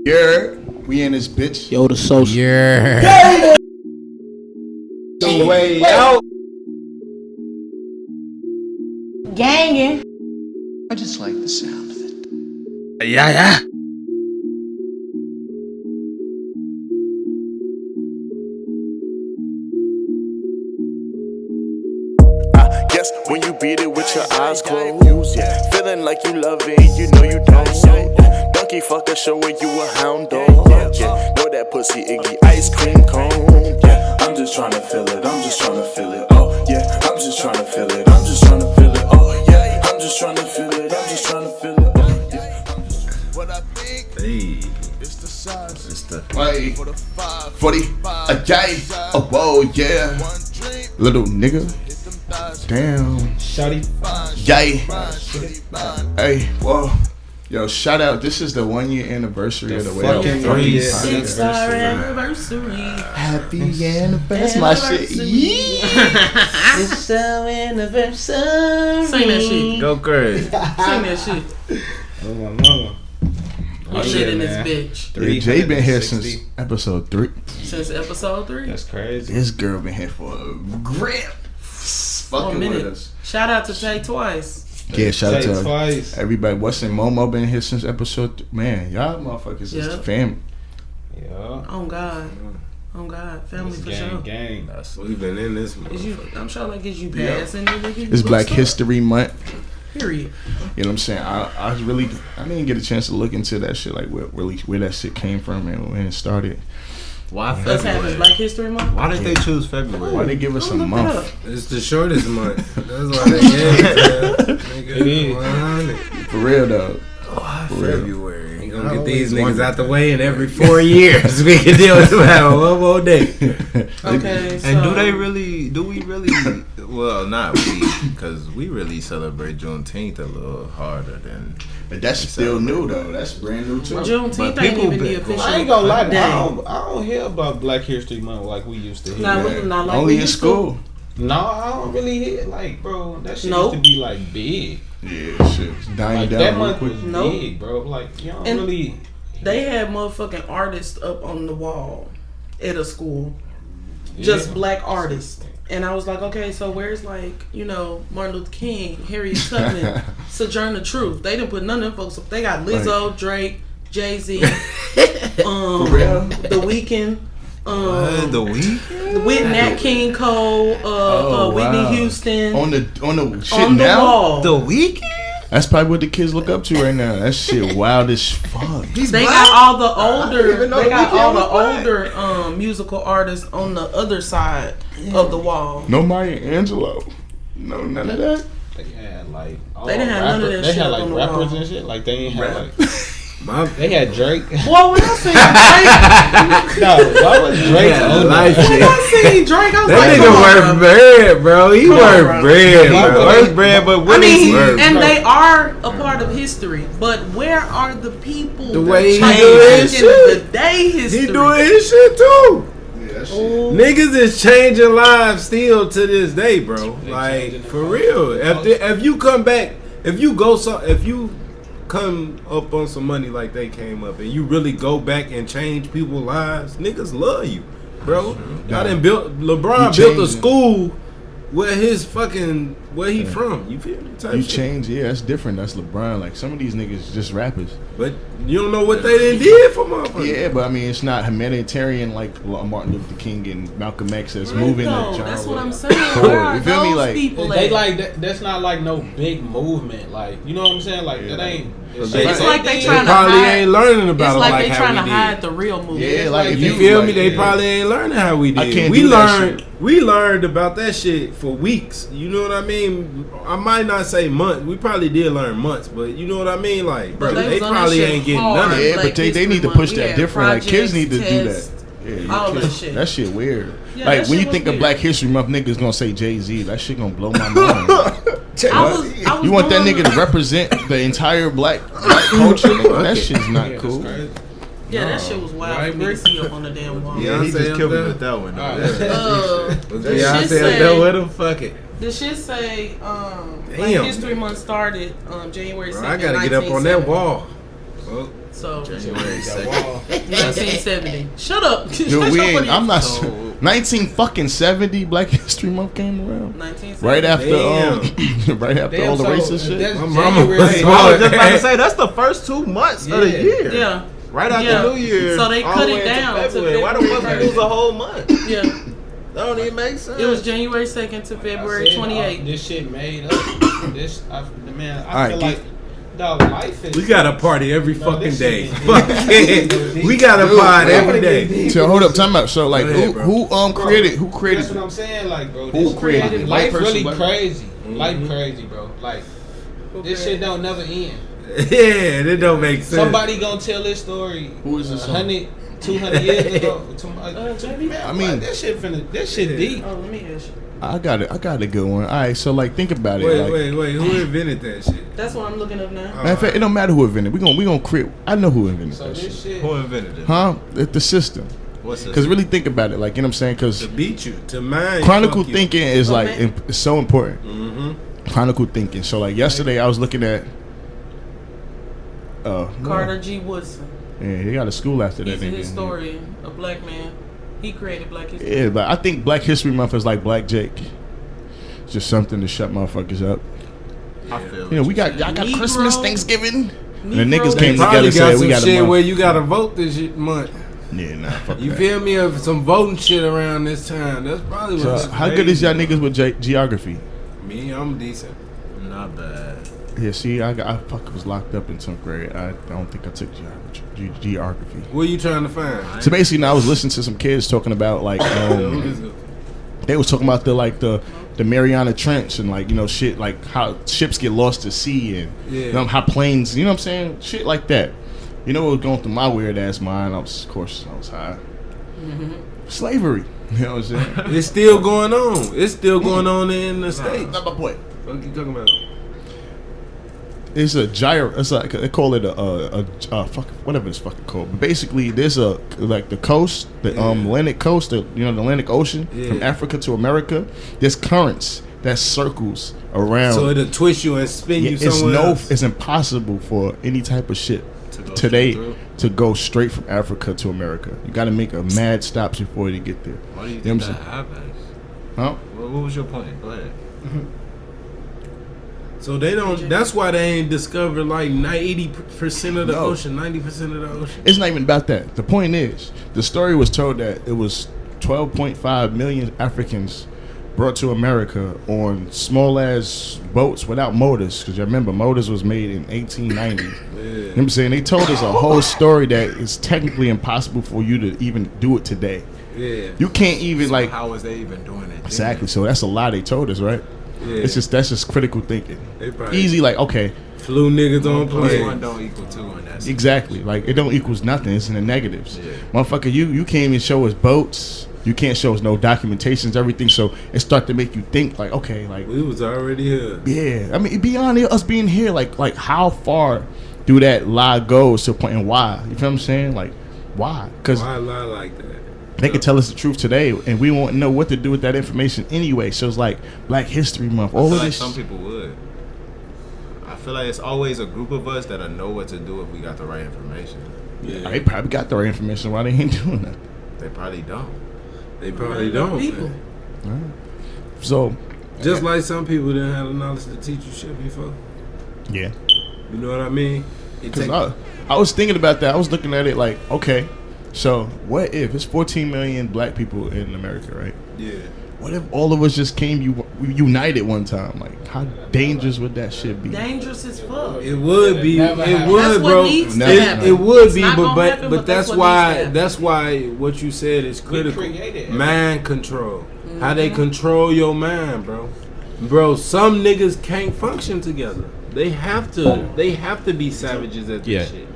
Yeah, we in this bitch. Yo, the social. Yeah. Way out. Gangin'. I just like the sound of it. Yeah. Yes, when you beat it with your eyes closed, yeah. Feeling like you love it, you know you don't. Donkey fucker showing you a hound dog, yeah. Know that pussy Iggy ice cream cone, yeah. I'm just trying to feel it, I'm just trying to feel it, oh yeah. I'm just trying to feel it, I'm just trying to feel it, oh yeah. I'm just trying to feel it, I'm just trying to feel it, oh yeah. What I think, Hey. it's the size, It's the Wait, for the 5, 40, a day, oh whoa, yeah. one drink, Little nigga, hit them thighs, damn, Shawty. yay. shorty fine. Hey, whoa. Yo, shout out. This is the 1 year anniversary of the Way Out. fucking Fucking 3 year podcast. It's our anniversary. Happy anniversary. That's my shit. Yeah. It's our anniversary. Sing that shit. Go crazy. Sing that shit. Oh, my mama. We shit in this bitch. Yeah, Jay been here since episode 3. Since episode 3. That's crazy. This girl been here for a grip. For a Fucking with minute. us. Shout out to Jay twice. Yeah, shout out Say to twice. everybody. What's in Momo been here since episode Man, y'all motherfuckers is Yeah. family. Yeah. Oh God. Oh God. Family It's for gang, sure. gang. We've been in this Is you, motherfucker. I'm sure that gives you pass and then It's Black History Month. Period. You know what I'm saying? I didn't get a chance to look into that shit, like where that shit came from and when it started. Why That's happening. February? Black History Month. Why did they choose February? Why they give us a Look month? that up. It's the shortest month. That's why they gave it. It is. 100. For real though. Why For real. February? You I gonna get always these niggas wondered out the way, and every 4 years we can deal with them having one more day. Okay. So, And do we really, well, not we, because we really celebrate Juneteenth a little harder than. But that's still new though. That's brand new too. Juneteenth But ain't people even the been- official. I ain't gonna lie. day. I don't hear about Black History Month like we used to hear. Nah, Yeah. not like Only we in used to. school. No, I don't really hear like, bro. That shit Nope. used to be like big. Yeah, shit. It's dying Like down that real month quick. was Nope. big, bro. Like you don't And really. They had motherfucking artists up on the wall at a school. Just Yeah. black artists. And I was like, okay, so where's like, Martin Luther King, Harriet Tubman, Sojourner Truth? They didn't put none of them folks up. They got Lizzo, Drake, Jay-Z, For real? The Weeknd, The week? with Nat King Cole, Whitney wow. Houston On the shit on the now. wall. The weekend? That's probably what the kids look up to right now. That shit wild as fuck. He's They black? got all the didn't even older. know They The got Weeknd all was the black. older musical artists on the other side of the wall. No Maya Angelou. No, none of that. They had like. All They didn't have none of that They shit had up like on the rappers wall. and shit. Like they ain't have Rap. like. My They had Drake. Boy, when I seen Drake, No, why was Drake Yeah, older? life when shit. I seen Drake, I was That like, nigga come on, worth bro. bread, bro. He Come on, worth bro. bread, Yeah, bro. but- Worth bread, but I what is mean, he worth? and they are a part of history, but where are the people? The way he that do his changing shit. the day history? He doing his shit too. Yeah, that shit. Niggas is changing lives still to this day, bro. Like for real. If you come back, if you come up on some money like they came up, and you really go back and change people's lives, niggas love you, bro. Y'all done LeBron You built a changing. school where where he from. You feel me? Type You shit. change, yeah, that's different. That's LeBron. Like some of these niggas just rappers. But you don't know what they done did for motherfuckers. Yeah, but I mean, it's not humanitarian like Martin Luther King and Malcolm X that's moving No, the genre. that's what I'm saying. forward. Where are You feel me? those Like, people They at? like that, that's not like no big movement. Like you know what I'm saying? Like Yeah. that ain't. It's like they They trying to probably hide. ain't learning about It's it like like they how trying we to did. hide the real movement. yeah, like if You you feel like, me? They yeah. probably ain't learning how we I did. can't We do that learned. shit. We learned about that shit for weeks. You know what I mean? I might not say months. We probably did learn months, but you know what I mean? Like, bro, But they they was on that probably shit ain't getting hard. none of it. Yeah, Black but they History need to Month, push we that had different. Like kids projects, need to do that. tests, Yeah, your all that kids- shit. That shit weird. Yeah, like that when shit you was think of weird. Black History Month, niggas gonna say Jay-Z. That shit gonna blow my mind. I was You want that doing- nigga to represent the entire black culture? Nigga? That shit's not Yeah, cool. that's crazy. Yeah, that shit was wild. Right, For me to see up on the damn wall. Yeah, he just killed me with that one. Was shit Beyonce say- up there with him? Fuck it. The shit say Black Damn. History Month started January 2nd. Bro, I gotta get up on that wall. Oh, So January That wall. 1970. Shut up. Dude, I'm not. 1970 Black History Month came around 1970. right after right after Damn, all the so racist shit. that's My mama January. was I was just about to say that's the first 2 months of the Yeah. year. Yeah. Right after Yeah. New Year. So they all cut the it way into down to February. Why the fuck February we lose a whole month? Yeah. That don't even make sense. It was January 2nd to February 28th. This shit made up. Man, I All feel right, like, dog, life is. We got a party every fucking this day. shit is- Fuck it. We got a party every day. So hold up, time out. So like, Go ahead, bro. who created That's what I'm saying, like, bro. Who This created it? White life person, really black- crazy. Life crazy, bro. Like, this shit don't never end. Yeah, that don't make sense. Somebody gonna tell this story. Who is this? 100, 200 years ago. Jamie? Man, I mean- that shit deep. Oh, let me ask you. I got a good one. All right, so like, think about it. Like, Wait. Who invented that shit? That's what I'm looking up now. matter of fact, it don't matter who invented. We gonna create. I know who invented So that this shit. shit. Who invented it? Huh? The system. What's this? Because really think about it. Like, you know what I'm saying? Because To beat you, to mind. chronicle fuck you. thinking is Oh, like man. it's so important. Mhm. Chronicle thinking. So like yesterday, I was looking at. Carter G. Woodson. Yeah, he got a school after that He's a nigga. historian, a black man. He created Black History. Yeah, but I think Black History Month is like Black Jake. It's just something to shut motherfuckers up. I feel You know, we got Negro. Christmas, Thanksgiving. And the Negro. niggas They came together probably and got said some we got a shit month. where you gotta vote this shit month. Yeah, nah, fuck You that. feel me? Of some voting shit around this time. That's probably So, what's how good is y'all niggas with geography? Me, I'm decent. Not bad. Yeah, see, I fucking was locked up in 10th grade. I don't think I took geography. What are you trying to find? So basically, now I was listening to some kids talking about like Who this is? they was talking about the Mariana Trench and like, you know, shit like how ships get lost to sea and Yeah. you know, how planes, you know what I'm saying, shit like that. You know what was going through my weird ass mind? I was high. Slavery. You know what I'm saying? It's still going on. It's still going on in the States. Not my point. What you talking about? It's a gyro. It's like they call it a fuck, whatever it's fucking called. But basically, there's a like the coast, the Atlantic coast, the Atlantic Ocean from Africa to America. There's currents that circles around. So it'll twist you and spin you somewhere else. It's impossible for any type of shit today to go straight from Africa to America. You got to make a mad stops before you get there. Why do you know think what I'm that happens? Huh? What was your point? Go ahead. So they don't. That's why they ain't discovered like 80% of the No. ocean, 90% of the ocean. It's not even about that. The point is, the story was told that it was 12.5 million Africans brought to America on small ass boats without motors. Because you remember, motors was made in 1890. You know what I'm saying? They told us a whole story that is technically impossible for you to even do it today. Yeah. You can't even So like how was they even doing it? exactly. So that's a lie they told us, right? Yeah. It's just that's just critical thinking. They probably Easy, like okay, flew niggas on Plus planes. one don't equal two on that. exactly. Like it don't equals nothing. It's in the negatives. Yeah. Motherfucker, you can't even show us boats. You can't show us no documentations, everything. So it start to make you think like, okay, like We was already here. yeah. I mean, beyond us being here, like how far do that lie goes to a point and why? You feel what I'm saying? Like why? Because Why lie like that? they could tell us the truth today, and we won't know what to do with that information anyway. So it's like Black History Month. I All feel of like this. some people would. I feel like it's always a group of us that'll know what to do if we got the right information. Yeah. They probably got the right information. Why they ain't doing that? They probably don't. They probably don't. People. man. So Just like some people didn't have the knowledge to teach you shit before. yeah. You know what I mean? It Because take- I was thinking about that. I was looking at it like, okay, so what if it's 14 million black people in America, right? yeah. What if all of us just came united one time? Like, how dangerous would that shit be? Dangerous as fuck. It would be. Never It happen. would, That's what bro. needs to It, happen. it would It's be, not but gonna happen, but that's that's what needs to why. happen. That's why what you said is critical. created it. Mind control. How Mm-hmm. they control your mind, bro. Bro, some niggas can't function together. They have to. They have to be savages at this Yeah. shit.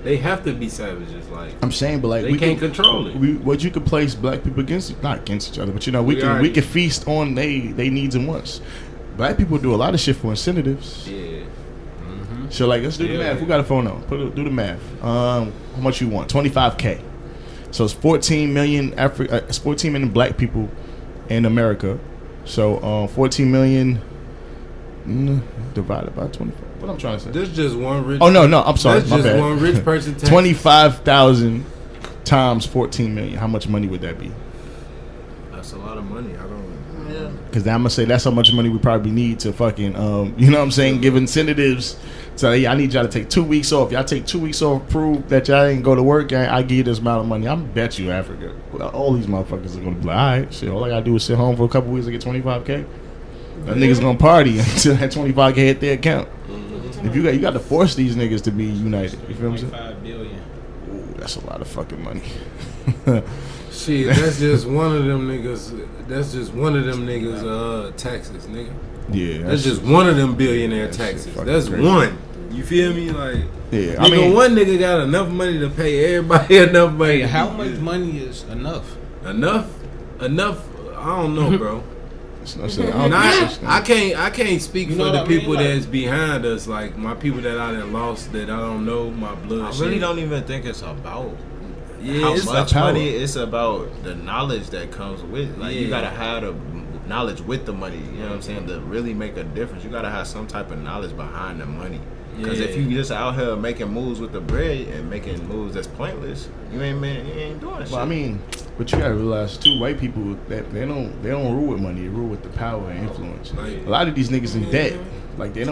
They have to be savages. Like I'm saying, but like they we can't can control it. What you could place black people against, not against each other, but you know we We can already- feast on they needs and wants. Black people do a lot of shit for incentives. Yeah. So like, let's do the Yeah. math. Who got a phone on? Do the math. How much you want? 25K. So it's 14 million it's 14 million black people in America. So 14 million divided by 25. What I'm trying to say? There's just one rich. Oh no, I'm sorry. That's My just bad. one rich person. 25,000 times 14 million. How much money would that be? That's a lot of money. I don't. Yeah. Because I'm gonna say that's how much money we probably need to fucking, you know what I'm saying, give incentives. So yeah, I need y'all to take 2 weeks off. Y'all take 2 weeks off, prove that y'all ain't go to work. I give you this amount of money. I bet you Africa, all these motherfuckers are gonna be like, all right, shit. All I gotta do is sit home for a couple weeks and get 25K. That niggas gonna party until that 25K hit their account. If you got to force these niggas to be united. You feel what I'm saying? 5 billion. Ooh, that's a lot of fucking money. Shit, that's just one of them niggas. That's just one of them niggas. Taxes, nigga. Yeah, That's just one of them billionaire That's taxes. fucking That's crazy. one. You feel me? Like, yeah. I mean, one nigga got enough money to pay everybody enough money. Hey, how much money is enough? Enough? I don't know, bro. I can't speak You for know the what I mean? people Like- that's behind us. Like my people that I done lost that I don't know my blood. I shit. really don't even think it's about Yeah, how it's much power. money. It's about the knowledge that comes with. Like you Yeah. gotta have the knowledge with the money. You know what I'm saying? To really make a difference, you gotta have some type of knowledge behind the money. Because if Yeah. you just out here making moves with the bread and making moves that's pointless, you ain't doing shit. Well, I mean, but you gotta realize too, white people that they don't rule with money, they rule with the power and influence. Like- A lot of these niggas in debt, like they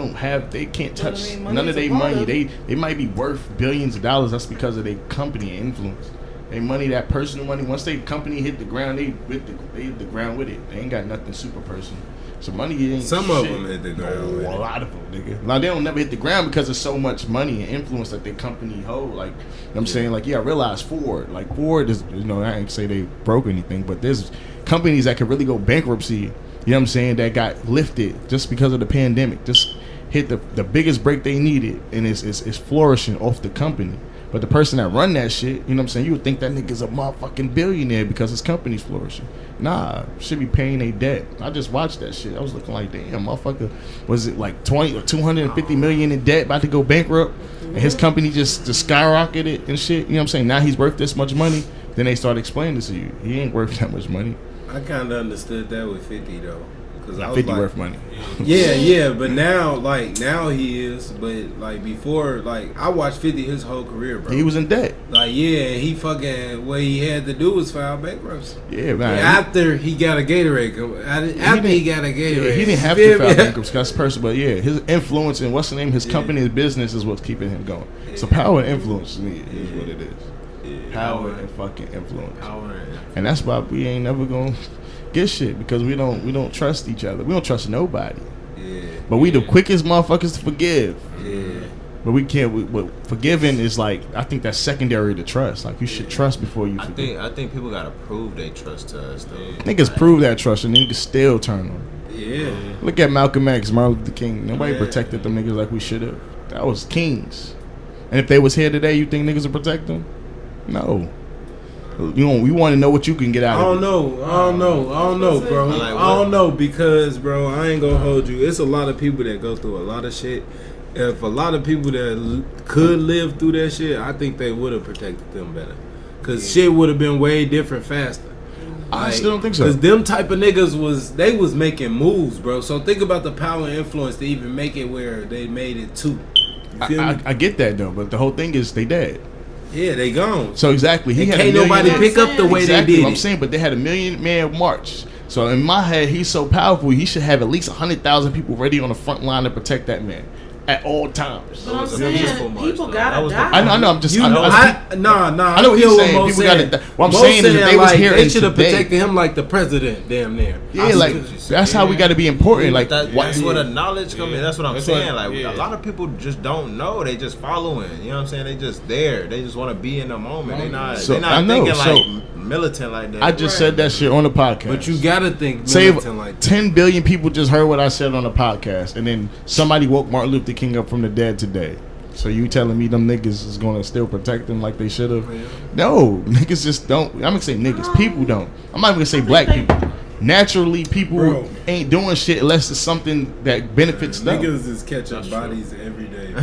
can't touch I mean, money none of is a their part money. of They might be worth billions of dollars. That's because of their company and influence. They money, that personal money. Once they company hit the ground, they hit the ground with it. They ain't got nothing super personal. So money ain't Some shit. of them hit the ground with A it. lot of them, nigga. Now they don't never hit the ground because of so much money and influence that their company hold. Like, you know what I'm saying, like, yeah, I realize Ford. Like Ford is, I ain't say they broke or anything, but there's companies that could really go bankruptcy. You know what I'm saying? That got lifted just because of the pandemic. Just hit the biggest break they needed, and it's flourishing off the company. But the person that run that shit, you know what I'm saying, you would think that nigga's a motherfucking billionaire because his company's flourishing. Nah, should be paying a debt. I just watched that shit. I was looking like, damn, motherfucker, was it like 20 or 250 million in debt, about to go bankrupt, and his company just skyrocketed and shit. You know what I'm saying? Now he's worth this much money. Then they start explaining to you, he ain't worth that much money. I kind of understood that with 50 though, because I was 50 like, worth money. yeah, but now he is, but like before, like I watched 50 his whole career, bro. He was in debt. Like, yeah, he fucking, what he had to do was file bankruptcy. Yeah, man. After he got a Gatorade, after he got a Gatorade, Yeah, he didn't have You to feel file me? bankruptcy because person, but yeah, his influence and what's the name, his company, his business is what's keeping him going. So power and influence is what it is. Power and fucking influence. And that's why we ain't never gonna get shit, because we don't trust each other. We don't trust nobody. Yeah. But we the quickest motherfuckers to forgive. Yeah. But we can't. But forgiving is like, I think that's secondary to trust. Like you should trust before you forgive. I think people gotta prove they trust to us though. Niggas prove that trust and niggas still turn on. Yeah. Look at Malcolm X, Martin Luther King. Nobody protected them niggas like we should have. That was kings. And if they was here today, you think niggas would protect them? No. We want to know what you can get out I of it. don't know, bro. Like I what? don't know, because, bro, I ain't gonna hold you. It's a lot of people that go through a lot of shit. If a lot of people that could live through that shit, I think they would have protected them better. Cause shit would have been way different faster. I still don't think so. Cause them type of niggas was making moves, bro. So think about the power and influence to even make it where they made it to. You feel me? I get that though, but the whole thing is they dead. Yeah, they gone. So exactly, he And had can't a million nobody man- pick up the way exactly they did what I'm it. saying, but they had a 1 million man march. So in my head, he's so powerful. He should have at least 100,000 people ready on the front line to protect that man at all times. But I'm was a saying, peaceful march, people though. gotta That was the- die. I know. I'm just. You I know, know, I know what feel he's saying. Mo People saying. gotta. What I'm Mo saying is, if they was like, here they and should have today, protected him like the president, damn near. yeah, like that's how we got to be important. Like, That's where the knowledge comes in. That's what I'm That's saying. what- Like yeah. a lot of people just don't know. They just following. You know what I'm saying? They just there. They just want to be in the moment. They not. So, They not I know, thinking so- like militant like that. I just said that shit on the podcast. But you gotta think Say militant like that. 10 billion people just heard what I said on the podcast, and then somebody woke Martin Luther King up from the dead today. So you telling me them niggas is gonna still protect them like they should have? No, niggas just don't. I'm gonna say niggas. People don't. I'm not even gonna say black people. Naturally, people Bro. ain't doing shit unless it's something that benefits them. Niggas is catching bodies every day, bro.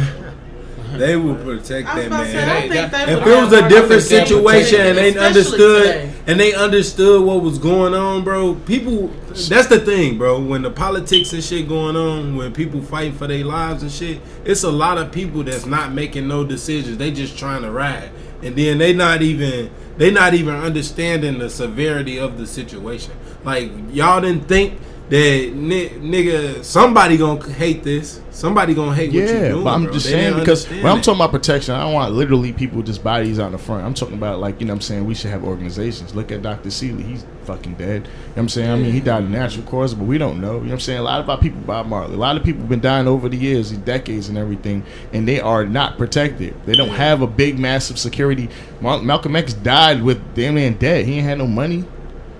They will protect I was that about to say, I man. don't think they If would it was have a different protected situation and they especially understood, today. and they understood what was going on, bro. People, that's the thing, bro. When the politics and shit going on, when people fighting for their lives and shit, it's a lot of people that's not making no decisions. They just trying to ride, and then they not even understanding the severity of the situation. Like, y'all didn't think that nigga, somebody gonna hate this. Somebody gonna hate what you doing, but I'm bro. just They saying, didn't because understand when I'm it. talking about protection, I don't want literally people just bodies out in the front. I'm talking about, like, you know what I'm saying, we should have organizations. Look at Dr. Seeley. He's fucking dead. You know what I'm saying? I mean, he died of natural causes, but we don't know. You know what I'm saying? A lot of our people, Bob Marley, a lot of people have been dying over the years, these decades and everything, and they are not protected. They don't have a big, massive security. Malcolm X died with damn near dead. He ain't had no money.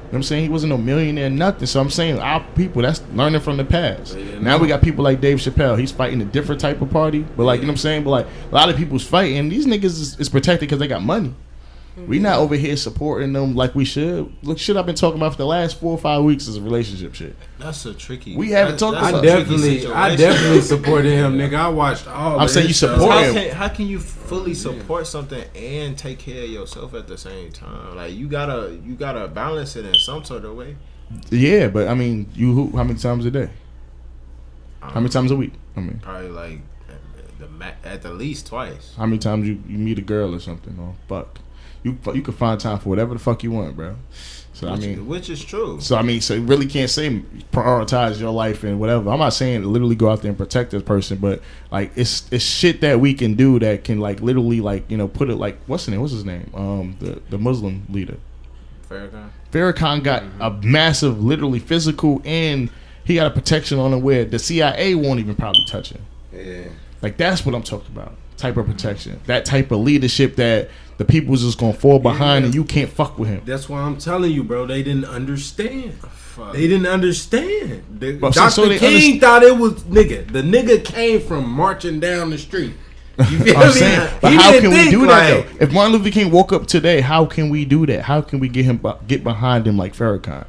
You know what I'm saying? He wasn't no millionaire, nothing. So I'm saying our people, that's learning from the past. Now we got people like Dave Chappelle. He's fighting a different type of party. But like, you know what I'm saying? But like, a lot of people's fighting. These niggas is protected because they got money. We not over here supporting them like we should. Look, shit I've been talking about for the last 4 or 5 weeks is relationship shit. That's a tricky. We haven't talked that's about a I tricky definitely situation. supported him, nigga. I watched all. I'm saying you support him. How can you fully support something and take care of yourself at the same time? Like, you gotta balance it in some sort of way. Yeah, but I mean, you hoop how many times a day? How many times a week? I mean, Probably like at the least twice. how many times you meet a girl or something or fuck? You can find time for whatever the fuck you want, bro. So I mean, which is true. So I mean, so you really can't say prioritize your life and whatever. I'm not saying literally go out there and protect this person, but like it's shit that we can do that can like literally like, you know, put it like what's his name? The Muslim leader. Farrakhan got a massive, literally physical, and he got a protection on him where the CIA won't even probably touch him. Yeah. Like that's what I'm talking about. Type of protection. That type of leadership that the people's just gonna fall behind and you can't fuck with him. That's why I'm telling you, bro. They didn't understand. They didn't understand. But Dr. so they King thought it was nigga. The nigga came from marching down the street. You feel I'm me? saying, but He how didn't can we think do that like- though? If Martin Luther King woke up today, how can we do that? How can we get behind him like Farrakhan?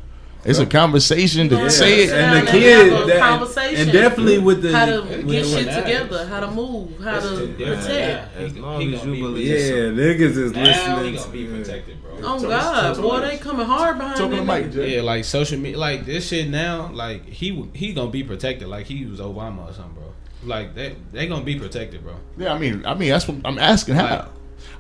It's a conversation to say it. And the Have kid, those conversations. and definitely with the how to get shit together, how to move, how to protect. As long as you believe. yeah, niggas is Now listening. he gonna be protected, bro. Oh God, boy, they coming hard behind Talking to that Mike, nigga. Jay. Yeah, like social media, like this shit now, like he gonna be protected, like he was Obama or something, bro. Like they gonna be protected, bro. Yeah, I mean that's what I'm asking. How?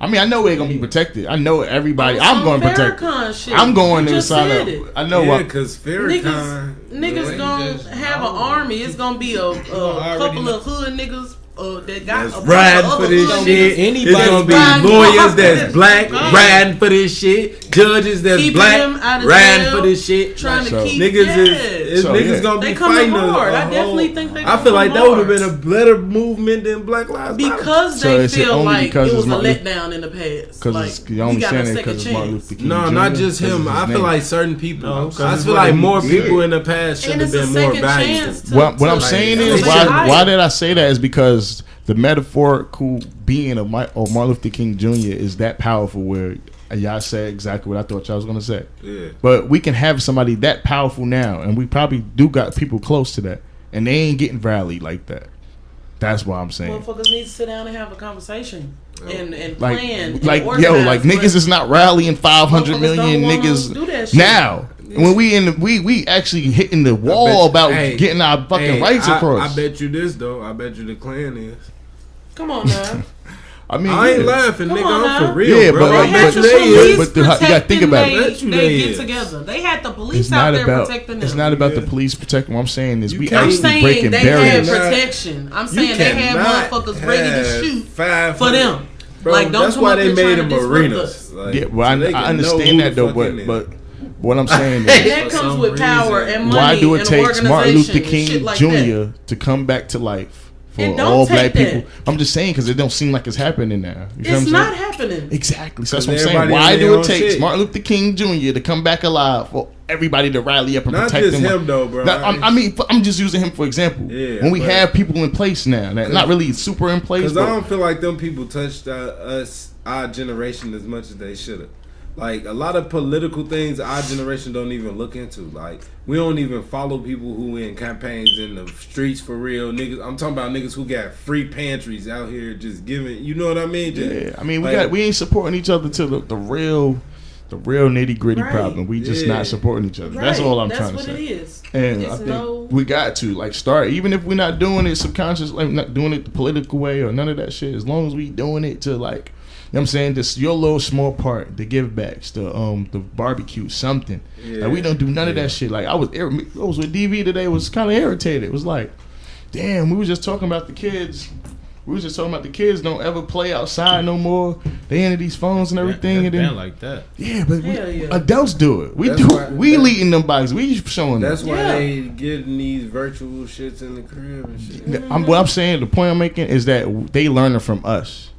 I mean, I know we're gonna be protected. I know everybody. I'm Some going to protect. Farrakhan shit. I'm going You to just sign said up. it. I know Yeah, what. because Farrakhan. Niggas gonna have an army. It's gonna be a couple of hood niggas that got That's a riding bunch for of this other shit. niggas. It's gonna be riding lawyers for that's this. black Yeah. riding for this shit. Judges that's Keeping black them out of riding jail, for this shit. trying to So, keep Niggas yes. niggas gonna be They coming fighting hard. a I definitely whole- think they I gonna feel like come that would have hard. been a better movement than Black Lives Matter. Because So they is it feel only like because it it's was a Martin- letdown in the past. Because Like, you only we got saying a it second because it's Martin chance. Luther King. No, Jr. not just 'Cause him. it's his I feel name. like certain people. No, 'cause I it's feel what like he more did. people in the past should And have it's a been more second valuable. chance to, What I'm to saying like, is make why it higher. why did I say that is because the metaphorical being of Martin Luther King Jr. is that powerful where y'all said exactly what I thought y'all was gonna say. Yeah. But we can have somebody that powerful now, and we probably do got people close to that, and they ain't getting rallied like that. That's why I'm saying. Motherfuckers need to sit down and have a conversation and Like, plan. like and yo, organize, like but niggas is not rallying 500 motherfuckers million don't wanna do niggas that shit. now. When we actually hitting the wall about getting our fucking rights across. I bet you this though. I bet you the Klan is. Come on now. I mean, I ain't yeah. laughing, Come nigga. on I'm for now. real, Yeah, bro. but I like, They had bet the you they is. but you gotta think about it. Bet you they they get is. together. They had the police It's out not there about. protecting them. It's not about the police protecting. What I'm saying is You we can't- I'm actually saying breaking they barriers. had protection. I'm You saying they had cannot motherfuckers ready to have shoot 500 for them. Bro, Like, don't that's come why up they here made trying them to disrupt arenas. us. Like, Yeah, well, so they I can understand know that who though, the fuck in there. but what I'm saying And is, that comes with power and money. why do it and take organization Martin Luther and King shit like Jr. that. to come back to life for It don't all black take that. people? I'm just saying because it don't seem like it's happening now. You feel It's what I'm not saying? happening. Exactly. So that's Because what I'm saying. everybody Why on do their it own take shit. Martin Luther King Jr. to come back alive for everybody to rally up and Not protect just them? him though, bro. Now, I mean, I'm just using him for example. Yeah, when we but- have people in place now, that not really super in place, Because I but don't feel like them people touched our generation as much as they should have. Like, a lot of political things our generation don't even look into. Like, we don't even follow people who in campaigns in the streets for real. Niggas, I'm talking about niggas who got free pantries out here just giving, you know what I mean? Just, yeah, I mean, like, we ain't supporting each other to the real the real nitty gritty Right. problem. We just not supporting each other. That's all I'm trying to say. That's what it is. And It's I think we got to like start, even if we're not doing it subconscious, like not doing it the political way or none of that shit. As long as we doing it to like, you know what I'm saying, this your little small part, the give backs, the barbecue, something. Like we don't do none of that shit. Like I was with DV today, was kind of irritated. It was like, damn, we was just talking about the kids. We was just talking about the kids don't ever play outside no more. They into these phones and everything. It's and then, been like that. Yeah, but Hell yeah. adults do it. We That's do. why- We leading them bikes. We showing them. That's why Yeah. they getting these virtual shits in the crib and shit. What I'm saying, the point I'm making is that they learning from us.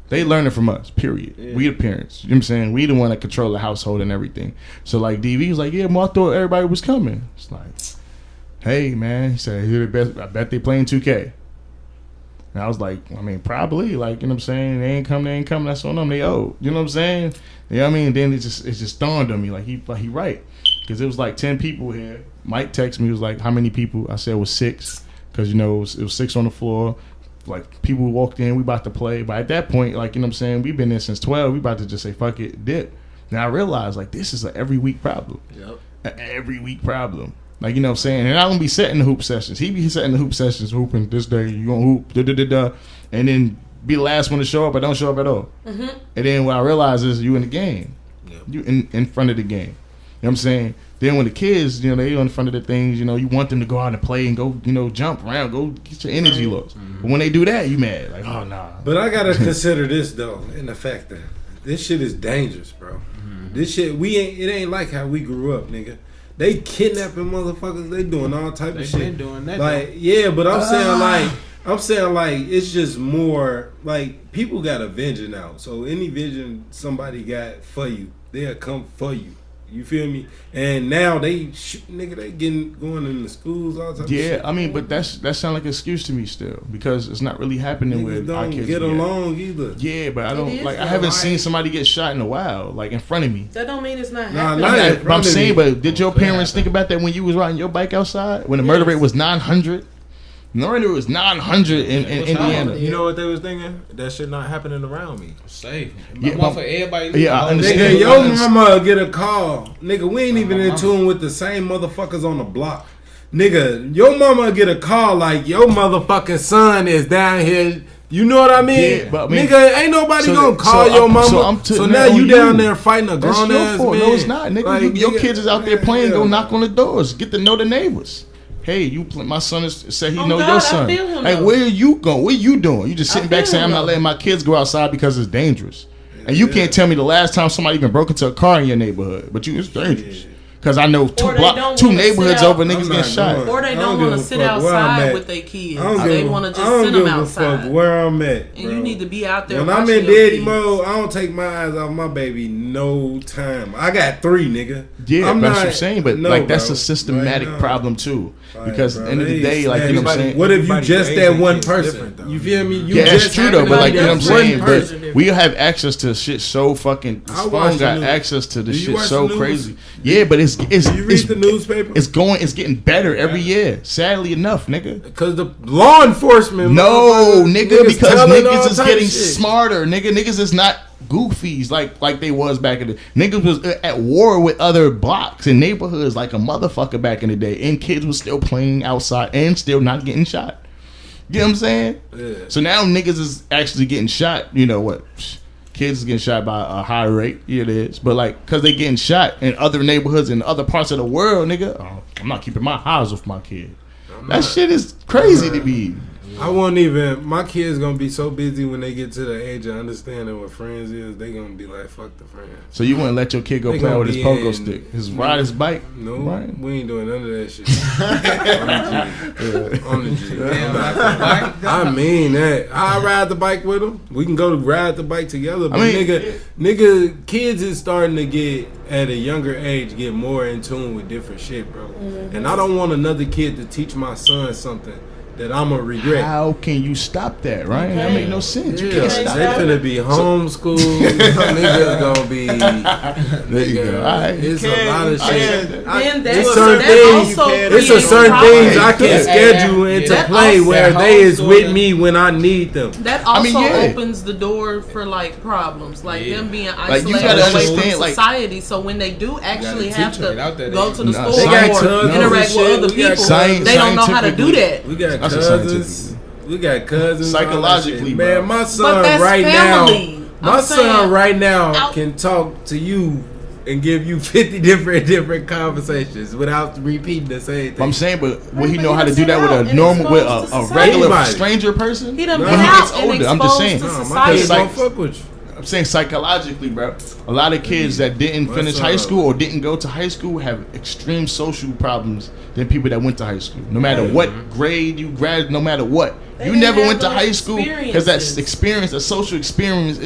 They learning from us, period. Yeah. We the parents. You know what I'm saying? We the one that control the household and everything. So like DV was like, yeah, well, I thought everybody was coming. It's like, hey man, he said, "Who the best? I bet they playing 2K. And I was like, I mean, probably, like, you know what I'm saying? They ain't coming, that's on them, they owe. You know what I'm saying? You know what I mean? Then it just dawned on me, like, he right. Because it was like 10 people here. Mike texted me, he was like, how many people? I said it was 6. Because, you know, it was 6 on the floor. Like, people walked in, we about to play. But at that point, like, you know what I'm saying? We've been there since 12. We about to just say, fuck it, dip. Now I realized, like, this is an every week problem. Yep. An every week problem. Like, you know what I'm saying? And I don't be setting the hoop sessions. He be setting the hoop sessions, hooping this day, you gonna hoop, da-da-da-da. And then be the last one to show up, but don't show up at all. Mm-hmm. And then what I realize is you in the game. Yep. You in front of the game. You know what I'm saying? Then when the kids, you know, they in front of the things, you know, you want them to go out and play and go, you know, jump around, go get your energy lows. Mm-hmm. But when they do that, you mad. Like, oh, nah. But I gotta consider this, though, in the fact that this shit is dangerous, bro. Mm-hmm. This shit, it ain't like how we grew up, nigga. They kidnapping motherfuckers. They doing all type of shit. They been doing that. Like, though. yeah, but I'm saying like it's just more like people got a vengeance out. So any vengeance somebody got for you, they'll come for you. You feel me? And now they going in the schools all type of shit. Yeah, I mean, but that sounds like an excuse to me still because it's not really happening Niggas with our don't kids. get yet. along either. Yeah, but I It don't is like. I though, haven't right? seen somebody get shot in a while, like in front of me. That don't mean it's not Nah, happening. not in But front I'm of saying, me. but did your parents think about that when you was riding your bike outside when the murder rate was 900? The murder rate was 900 in Indiana. You know what they was thinking? That shit not happening around me. Safe. Yeah, For everybody. yeah, I Nigga, understand. your mama get a call. Nigga, we ain't even in tune with the same motherfuckers on the block. Nigga, your mama get a call like your motherfucking son is down here. You know what I mean? Yeah, but I mean, nigga, ain't nobody gonna call your mama. So now you down there fighting a That's grown your ass fault. man. No, it's not, nigga. Like, Your kids is out there playing. Go yeah. knock on the doors. Get to know the neighbors. Hey, my son say he Oh, know God, your I son. feel him, Hey, though. where you going? What you doing? You just sitting back feel saying I'm him, not though. letting my kids go outside because it's dangerous. And you can't tell me the last time somebody even broke into a car in your neighborhood, but it's dangerous. Because I know two Or they don't two wanna neighborhoods sit out. over niggas I'm getting not shot. going. Or they I don't give want to a sit fuck where I'm outside at. with their kids. I don't They give want a- to I just don't sit give them a outside. fuck where I'm at, And bro. you need to be out there When I'm watching in your daddy kids. mode, I don't take my eyes off my baby no time. I got 3, nigga. Yeah, I'm that's what not- I'm saying. But no, like that's bro. a systematic Like, no. problem too. Like, Because bro, at the end of the they day, like you know what I'm saying. What if you Everybody just that raising one kids person? different, though. You feel me? You Yeah, that's just true happen though, to but be like you know what I'm that one saying. person. But we have access to shit so fucking. This I watch phone got the news. access to this Do you shit watch so the news? crazy. Yeah, but it's Do you read the newspaper? It's getting better every year. Sadly enough, nigga. Because the law enforcement. No, motherfuckers, nigga, because telling all niggas is type getting of shit. smarter. Niggas is not goofies like they was back in the niggas was at war with other blocks and neighborhoods like a motherfucker back in the day, and kids was still playing outside and still not getting shot. You know what I'm saying? Yeah. So now niggas is actually getting shot. You know what? Kids is getting shot by a high rate. Yeah, it is. But like, cause they getting shot in other neighborhoods in other parts of the world, nigga. I'm not keeping my eyes off my kid. That shit is crazy to me. I won't even. My kids gonna be so busy when they get to the age of understanding what friends is. They gonna be like, "Fuck the friends." So you wouldn't let your kid go They play gonna with his be pogo in- stick, ride his bike? No, Right. we ain't doing none of that shit. On the G. I mean that. I ride the bike with them. We can go ride the bike together. But nigga, kids is starting to get at a younger age get more in tune with different shit, bro. And I don't want another kid to teach my son something that I'm gonna regret. How can you stop that, Ryan? That make no sense. You can't stop they that. finna be homeschooled. Niggas gonna be. There you go. All right. It's a lot of shit. Then It's that's certain things. also It's a creating certain things I problems. can schedule into That play also- where that they is whole with sorta- me when I need them. That also yeah. opens the door for like problems, like them being you isolated gotta away understand, from like- society. So when they do actually teach have them. Get out to there, go they- to the No, school they got or cousins interact and with shit. other We got people, science- they don't know how to do that. We got That's a cousins. We got cousins. all that Psychologically, shit. bro. Man, my But son that's right family. now. My I'm son saying- right now Out- can talk to you and give you 50 different conversations without repeating the same thing. I'm saying, but will he But know he how to done do that been with out a and normal, with exposed to a society. regular Anybody. stranger person? He done No. been When he out gets and older, I'm exposed just saying. to No, my society. kids Like- don't fuck with you. I'm saying psychologically, bro. A lot of kids that didn't What's finish high up? school or didn't go to high school have extreme social problems than people that went to high school. No matter what grade you grad, no matter what. They You didn't never have went to those high school because that experiences. experience, a social experience,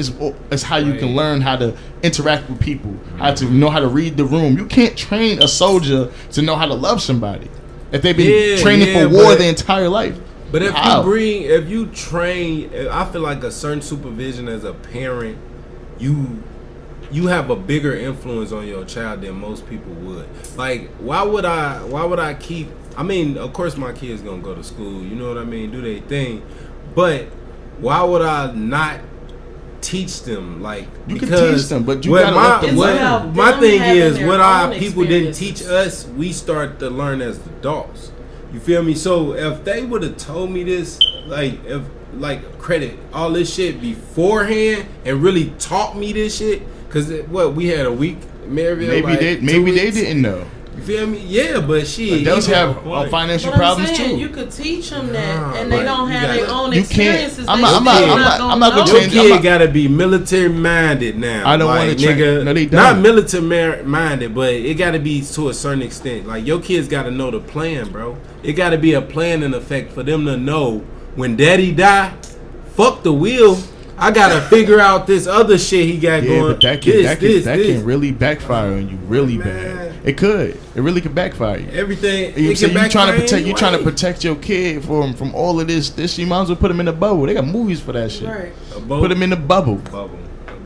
is how you can Right. learn how to interact with people, how to know how to read the room. You can't train a soldier to know how to love somebody if they've been training for war but- their entire life. But if How? if you train, I feel like a certain supervision as a parent, you have a bigger influence on your child than most people would. Like, why would I keep? I mean, of course, my kids gonna go to school. You know what I mean? Do their thing, but why would I not teach them? Like, You can because teach them, but you what gotta my let them what- learn. my Them thing having is, their what our own people didn't experiences. teach us, we start to learn as adults. You feel me? So if they would have told me this, credit all this shit beforehand and really taught me this shit, because we had a week, Maryville, Maybe like, they 2 maybe they weeks. didn't know. You feel me? Yeah, but shit, Adults even- have financial But I'm problems saying too. you could teach them that, Nah, and they like, don't you have their gotta- own You can't- experiences. I'm They not- still I'm not gonna know. Your change- kid I'm gotta be military minded now. I don't like, wanna train- nigga. no, they don't. Not military minded, but it gotta be to a certain extent. Like, your kids gotta know the plan, bro. It gotta be a plan in effect for them to know when daddy die, fuck the wheel. I gotta figure out this other shit he got Yeah, going. but that can really backfire on you really Man. bad. It could. It really could backfire you. Everything. You it say can you trying to backfire protect. You trying to anyway. protect your kid from all of this. You might as well put him in a bubble. They got movies for that shit. Right. A boat, Put him in a bubble. a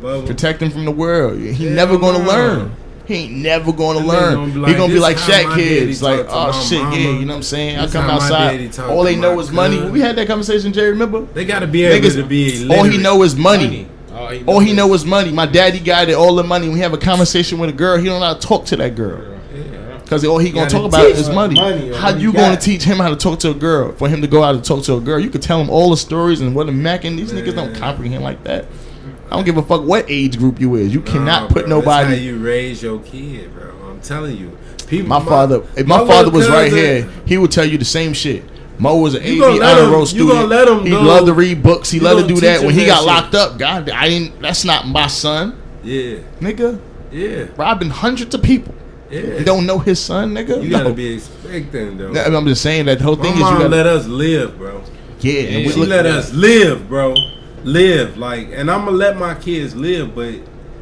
bubble. Protect him from the world. He Hell never gonna no. learn. He ain't never gonna That learn. nigga gonna be He like, gonna be "This like how Shaq my kids. daddy Like, talk to oh my shit, mama. yeah. You know what I'm saying? I This come how my daddy outside. talk All to they know my is money. cousin. We had that conversation, Jerry. Remember? They gotta be able Niggas- to be. All he literate. know is money. All he know is money. My daddy got it, all the money. We have a conversation with a girl. He don't know how to talk to that girl. Because all he gonna Gotta talk about teach is money. money or How what you he gonna got. teach him how to talk to a girl? For him to go out and talk to a girl, you could tell him all the stories and what a macking. These niggas don't comprehend like that. I don't give a fuck what age group you is. You cannot put bro, That's how nobody. you raise your kid, bro. I'm telling you. People. My father, if my father was right here, he would tell you the same shit. Mo was an You AV gonna let honor him- roll you student. gonna let him He go. loved to read books. He You loved to gonna do that. teach When him he that got shit. locked up, God, I ain't. That's not my son, Yeah, nigga. yeah, Robbing hundreds of people. You yeah. don't know his son, nigga. You No. gotta be expecting though. Nah, I'm just saying that the whole My thing is you mom gotta. let us live, bro. Yeah, and we She look- let us live, bro. Live, like, and I'm gonna let my kids live, but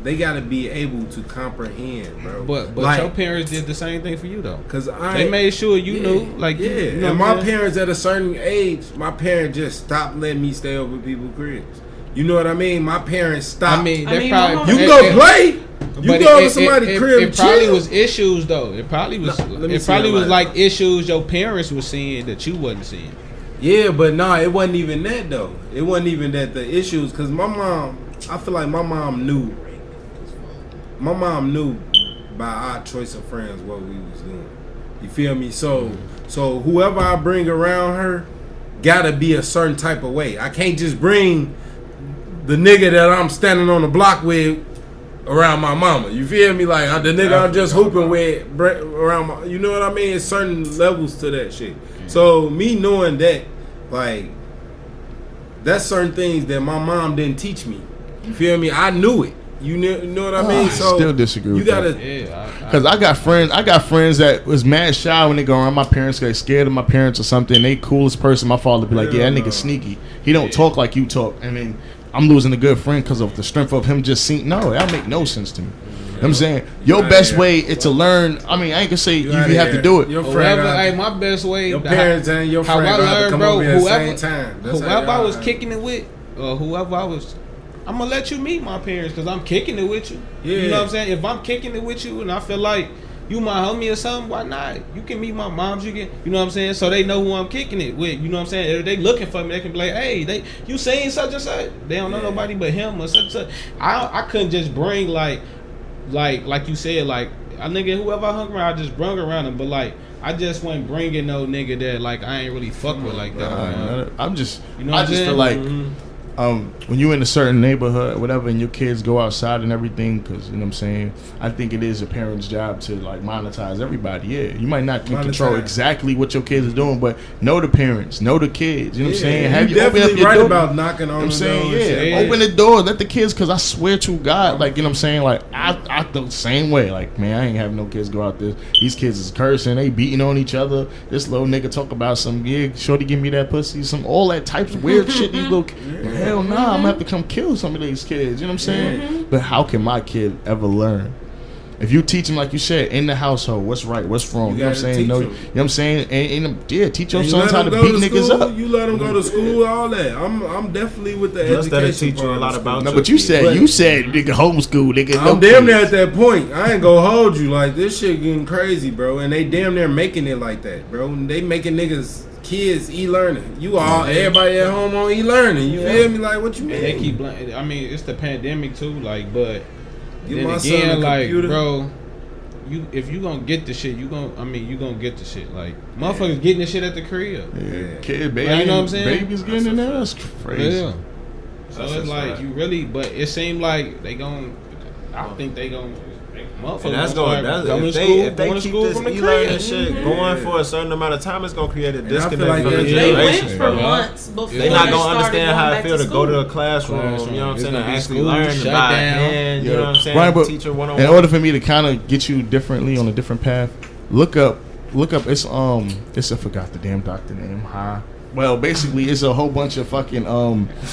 they gotta be able to comprehend, bro. But like, your parents did the same thing for you though. cause They made sure you knew, like, yeah. you know And what my I'm saying? parents at a certain age, my parents just stopped letting me stay over people's cribs. You know what I mean? My parents stopped. I mean, I they mean, probably my you mama- can go play. You but go to somebody's crib. It probably chill. was issues though. It probably was. No, let me it see probably that was light. like issues your parents were seeing that you wasn't seeing. Yeah, but nah, it wasn't even that though. It wasn't even that the issues, cause my mom, I feel like my mom knew. My mom knew by our choice of friends what we was doing. You feel me? So whoever I bring around her, gotta be a certain type of way. I can't just bring the nigga that I'm standing on the block with around my mama. You feel me? Like the nigga I'm just hooping with around my. You know what I mean? It's certain levels to that shit. So me knowing that, like, that's certain things that my mom didn't teach me. You feel me? I knew it. You know what I mean? I still disagree with you gotta. Yeah, Cause I got friends that was mad shy when they go around my parents, get scared of my parents or something. They coolest person. My father be like, yeah, that nigga sneaky. He don't talk like you talk. I mean, I'm losing a good friend because of the strength of him just seeing. No, that make no sense to me. know what I'm saying? Your best way is to learn. I mean, I ain't gonna say you have to do it. Your friend, Hey, my best way. your parents and your friend how I learned, bro. Whoever I was kicking it with, or whoever I was, I'm gonna let you meet my parents because I'm kicking it with you. Yeah. You know what I'm saying? If I'm kicking it with you and I feel like you my homie or something, why not? You can meet my moms. You know what I'm saying? So they know who I'm kicking it with. You know what I'm saying? If they looking for me, they can be like, hey, you saying such and such. They don't know nobody but him or such and such. I couldn't just bring like you said, like a nigga whoever I hung around, I just brung around him. But like I just wasn't bringing no nigga that like I ain't really fuck with like that. I'm just, You know I what I'm just feel saying? like when you in a certain neighborhood, whatever, and your kids go outside and everything, because you know what I'm saying, I think it is a parent's job to like monetize everybody. Yeah, you might not control exactly what your kids are doing, but know the parents, know the kids. You know what I'm saying? Have you open up your door about knocking on the door. Open the door, let the kids, because I swear to God, like, you know what I'm saying, like I feel the same way. Like, man, I ain't having no kids go out there. These kids is cursing, they beating on each other. This little nigga talk about some shorty give me that pussy, some all that types of weird shit. These little hell nah, I'm gonna have to come kill some of these kids. You know what I'm saying? But how can my kid ever learn? If you teach him, like you said, in the household, what's right, what's wrong, you know what I'm saying? No, you know what I'm saying? And teach your sons how to beat niggas up. You let them go to school, all that. I'm definitely with the education. That'll teach you a lot about. No, but you said nigga homeschool, nigga. I'm damn near at that point. I ain't gonna hold you, like this shit getting crazy, bro. And they damn near making it like that, bro. They making niggas. Kids e-learning. You all everybody at home on e-learning. You feel me? Like what you mean? And they keep. I mean, it's the pandemic too. Like, but Give then my again, son a like, computer. bro, if you gonna get the shit, you gonna get the shit. Like, motherfuckers getting the shit at the crib. Yeah, kid, baby, like, you know what I'm saying? Babies getting in there. That's crazy. Yeah. So it's like you really, but it seemed like they gon'. I think they gon'. And that's going. If they keep this e-learning shit going for a certain amount of time, it's gonna create a disconnect from the generations. They not gonna understand how it feel to go to a classroom. You know what I'm saying? And actually learn by hand. You know what I'm saying? Right, but teacher one-on-one. in order for me to kind of get you differently on a different path, look up. It's I forgot the damn doctor name. Well, basically, it's a whole bunch of fucking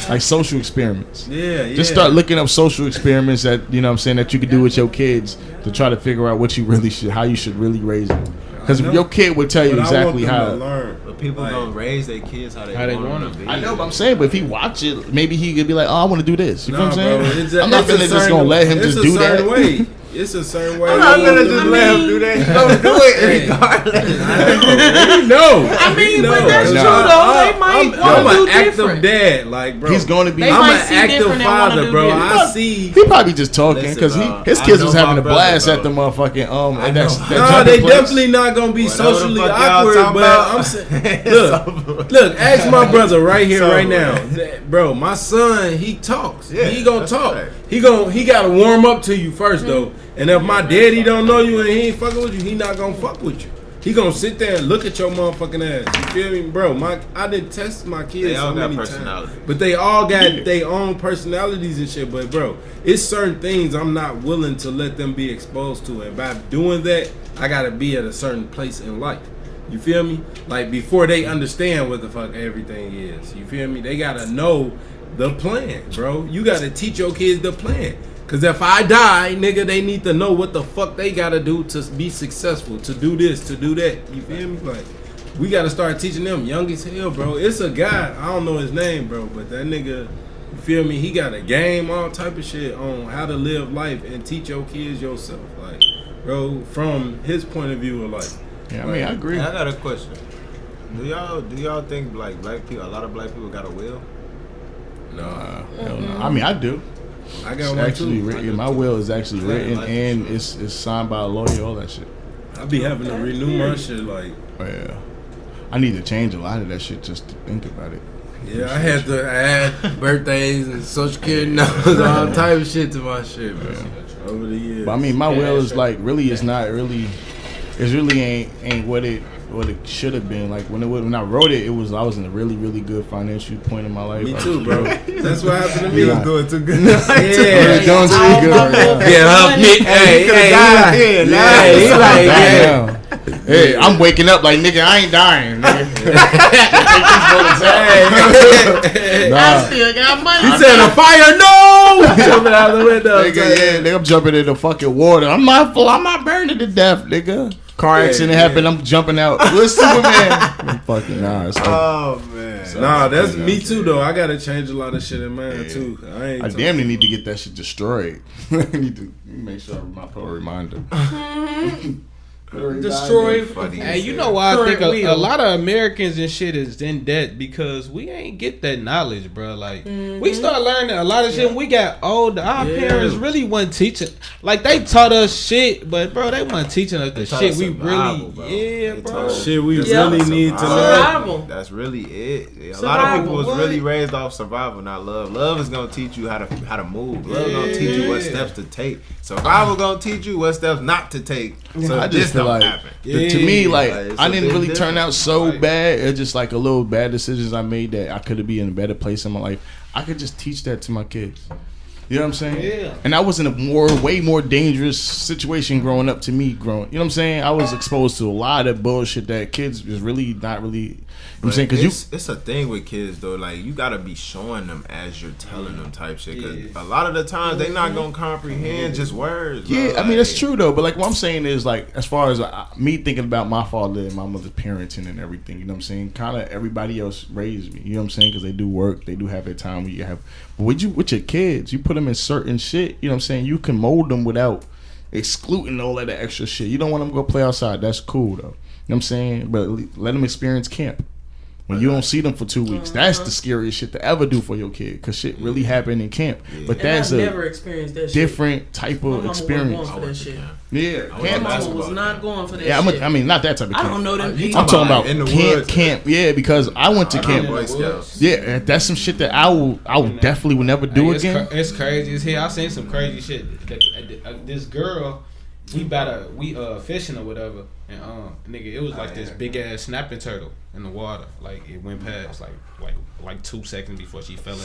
like social experiments. Yeah. Just start looking up social experiments that you know what I'm saying that you can do with your kids to try to figure out what you really should, how you should really raise them. Because your kid would tell you exactly how. But people don't raise their kids how they want to be. I know, but I'm saying, but if he watch it, maybe he could be like, "Oh, I want to do this." You know what I'm saying? Bro, I'm not gonna just gonna let him just do that. Way. It's a certain way. I'm not gonna just let him do that. He's gonna do it regardless. I mean, but that's true though. They might I'm do an active different. dad, like bro. He's going to be. They I'm might an see active different and father, wanna bro. do I see. He probably just talking because his kids was having a blast at the motherfucking No, they definitely not gonna be socially awkward. But I'm saying, look, ask my brother right here, right now, bro. My son, he talks. He gonna talk. He gotta warm up to you first though. And if my daddy don't know you and he ain't fucking with you, he not gonna fuck with you. He gonna sit there and look at your motherfucking ass. You feel me, bro? I didn't test my kids so many times, but they all got their own personalities and shit. But bro, it's certain things I'm not willing to let them be exposed to, and by doing that, I gotta be at a certain place in life. You feel me? Like before they understand what the fuck everything is. You feel me? They gotta know the plan, bro. You gotta teach your kids the plan. Cause if I die, nigga, they need to know what the fuck they gotta do to be successful, to do this, to do that. You feel me? Like, we gotta start teaching them young as hell, bro. It's a guy, I don't know his name, bro, but that nigga, you feel me? He got a game, all type of shit on how to live life and teach your kids yourself. Like, bro, from his point of view of life. Yeah, I mean, I agree. I got a question. Do y'all think like black people, a lot of black people got a will? No. Hell no. I mean, I do. I got it's one actually too. written. My will is actually written and it's signed by a lawyer. All that shit. I be having to renew my shit like. Yeah, I need to change a lot of that shit just to think about it. Yeah, I had to add birthdays and social security numbers, all type of shit to my shit, bro. Yeah. Over the years. But I mean, my will is like really, it's not really, it's really ain't what it should have been. Like when I wrote it, I was in a really, really good financial point in my life. Me too, bro. That's what happened to me. You was doing too good. Yeah, doing too good. Yeah, he like, Hey, I'm waking up like nigga, I ain't dying. Nigga. I still got money. He said a fire, no! Jumping out the window. Nigga, I'm jumping in the fucking water. I'm not burning to death, nigga. Car accident happened. I'm jumping out. Where's Superman? I'm fucking Oh man. Nah, that's me too though. I gotta change a lot of shit in mine too. I damn near need to get that shit destroyed. I need to make sure my power reminder. Destroyed. Hey, you know why I think a lot of Americans and shit is in debt because we ain't get that knowledge, bro. Like we start learning a lot of shit when we got older. Our parents really wasn't teaching. Like they taught us shit, but bro, they wasn't teaching us the shit we really. Bro. Shit we really need to learn. That's really it. A lot of people was really raised off survival, not love. Love is gonna teach you how to move. Love gonna teach you what steps to take. Survival gonna teach you what steps not to take. So I just feel like to me, like I didn't really turn out so bad. It's just like a little bad decisions I made that I could have been in a better place in my life. I could just teach that to my kids. You know what I'm saying? Yeah. And I was in a way more dangerous situation growing up to me growing. You know what I'm saying? I was exposed to a lot of bullshit that kids is really not really. You know what I'm saying? Because it's a thing with kids though. Like you gotta be showing them as you're telling them type shit. Cause a lot of the times they not gonna comprehend just words. Yeah, bro. I mean that's true though. But like what I'm saying is like as far as me thinking about my father and my mother's parenting and everything. You know what I'm saying? Kind of everybody else raised me. You know what I'm saying? Because they do work, they do have their time. Where you have, but with your kids, you put them in certain shit. You know what I'm saying? You can mold them without excluding all of the extra shit. You don't want them to go play outside. That's cool though. You know what I'm saying? But let them experience camp. When you don't see them for 2 weeks, that's the scariest shit to ever do for your kid, because shit really happened in camp. But that's a never experienced that different type of experience. For that shit. Yeah, camp was not going for that. Yeah, shit. I mean, not that type of camp. I don't know them people. I'm talking about in the camp. Yeah, because I went to camp. Yeah, that's some shit that I will definitely would never do again. It's crazy as hell. I seen some crazy shit. This girl, we fishing or whatever, and nigga, it was like this big ass snapping turtle in the water. Like it went past like 2 seconds before she fell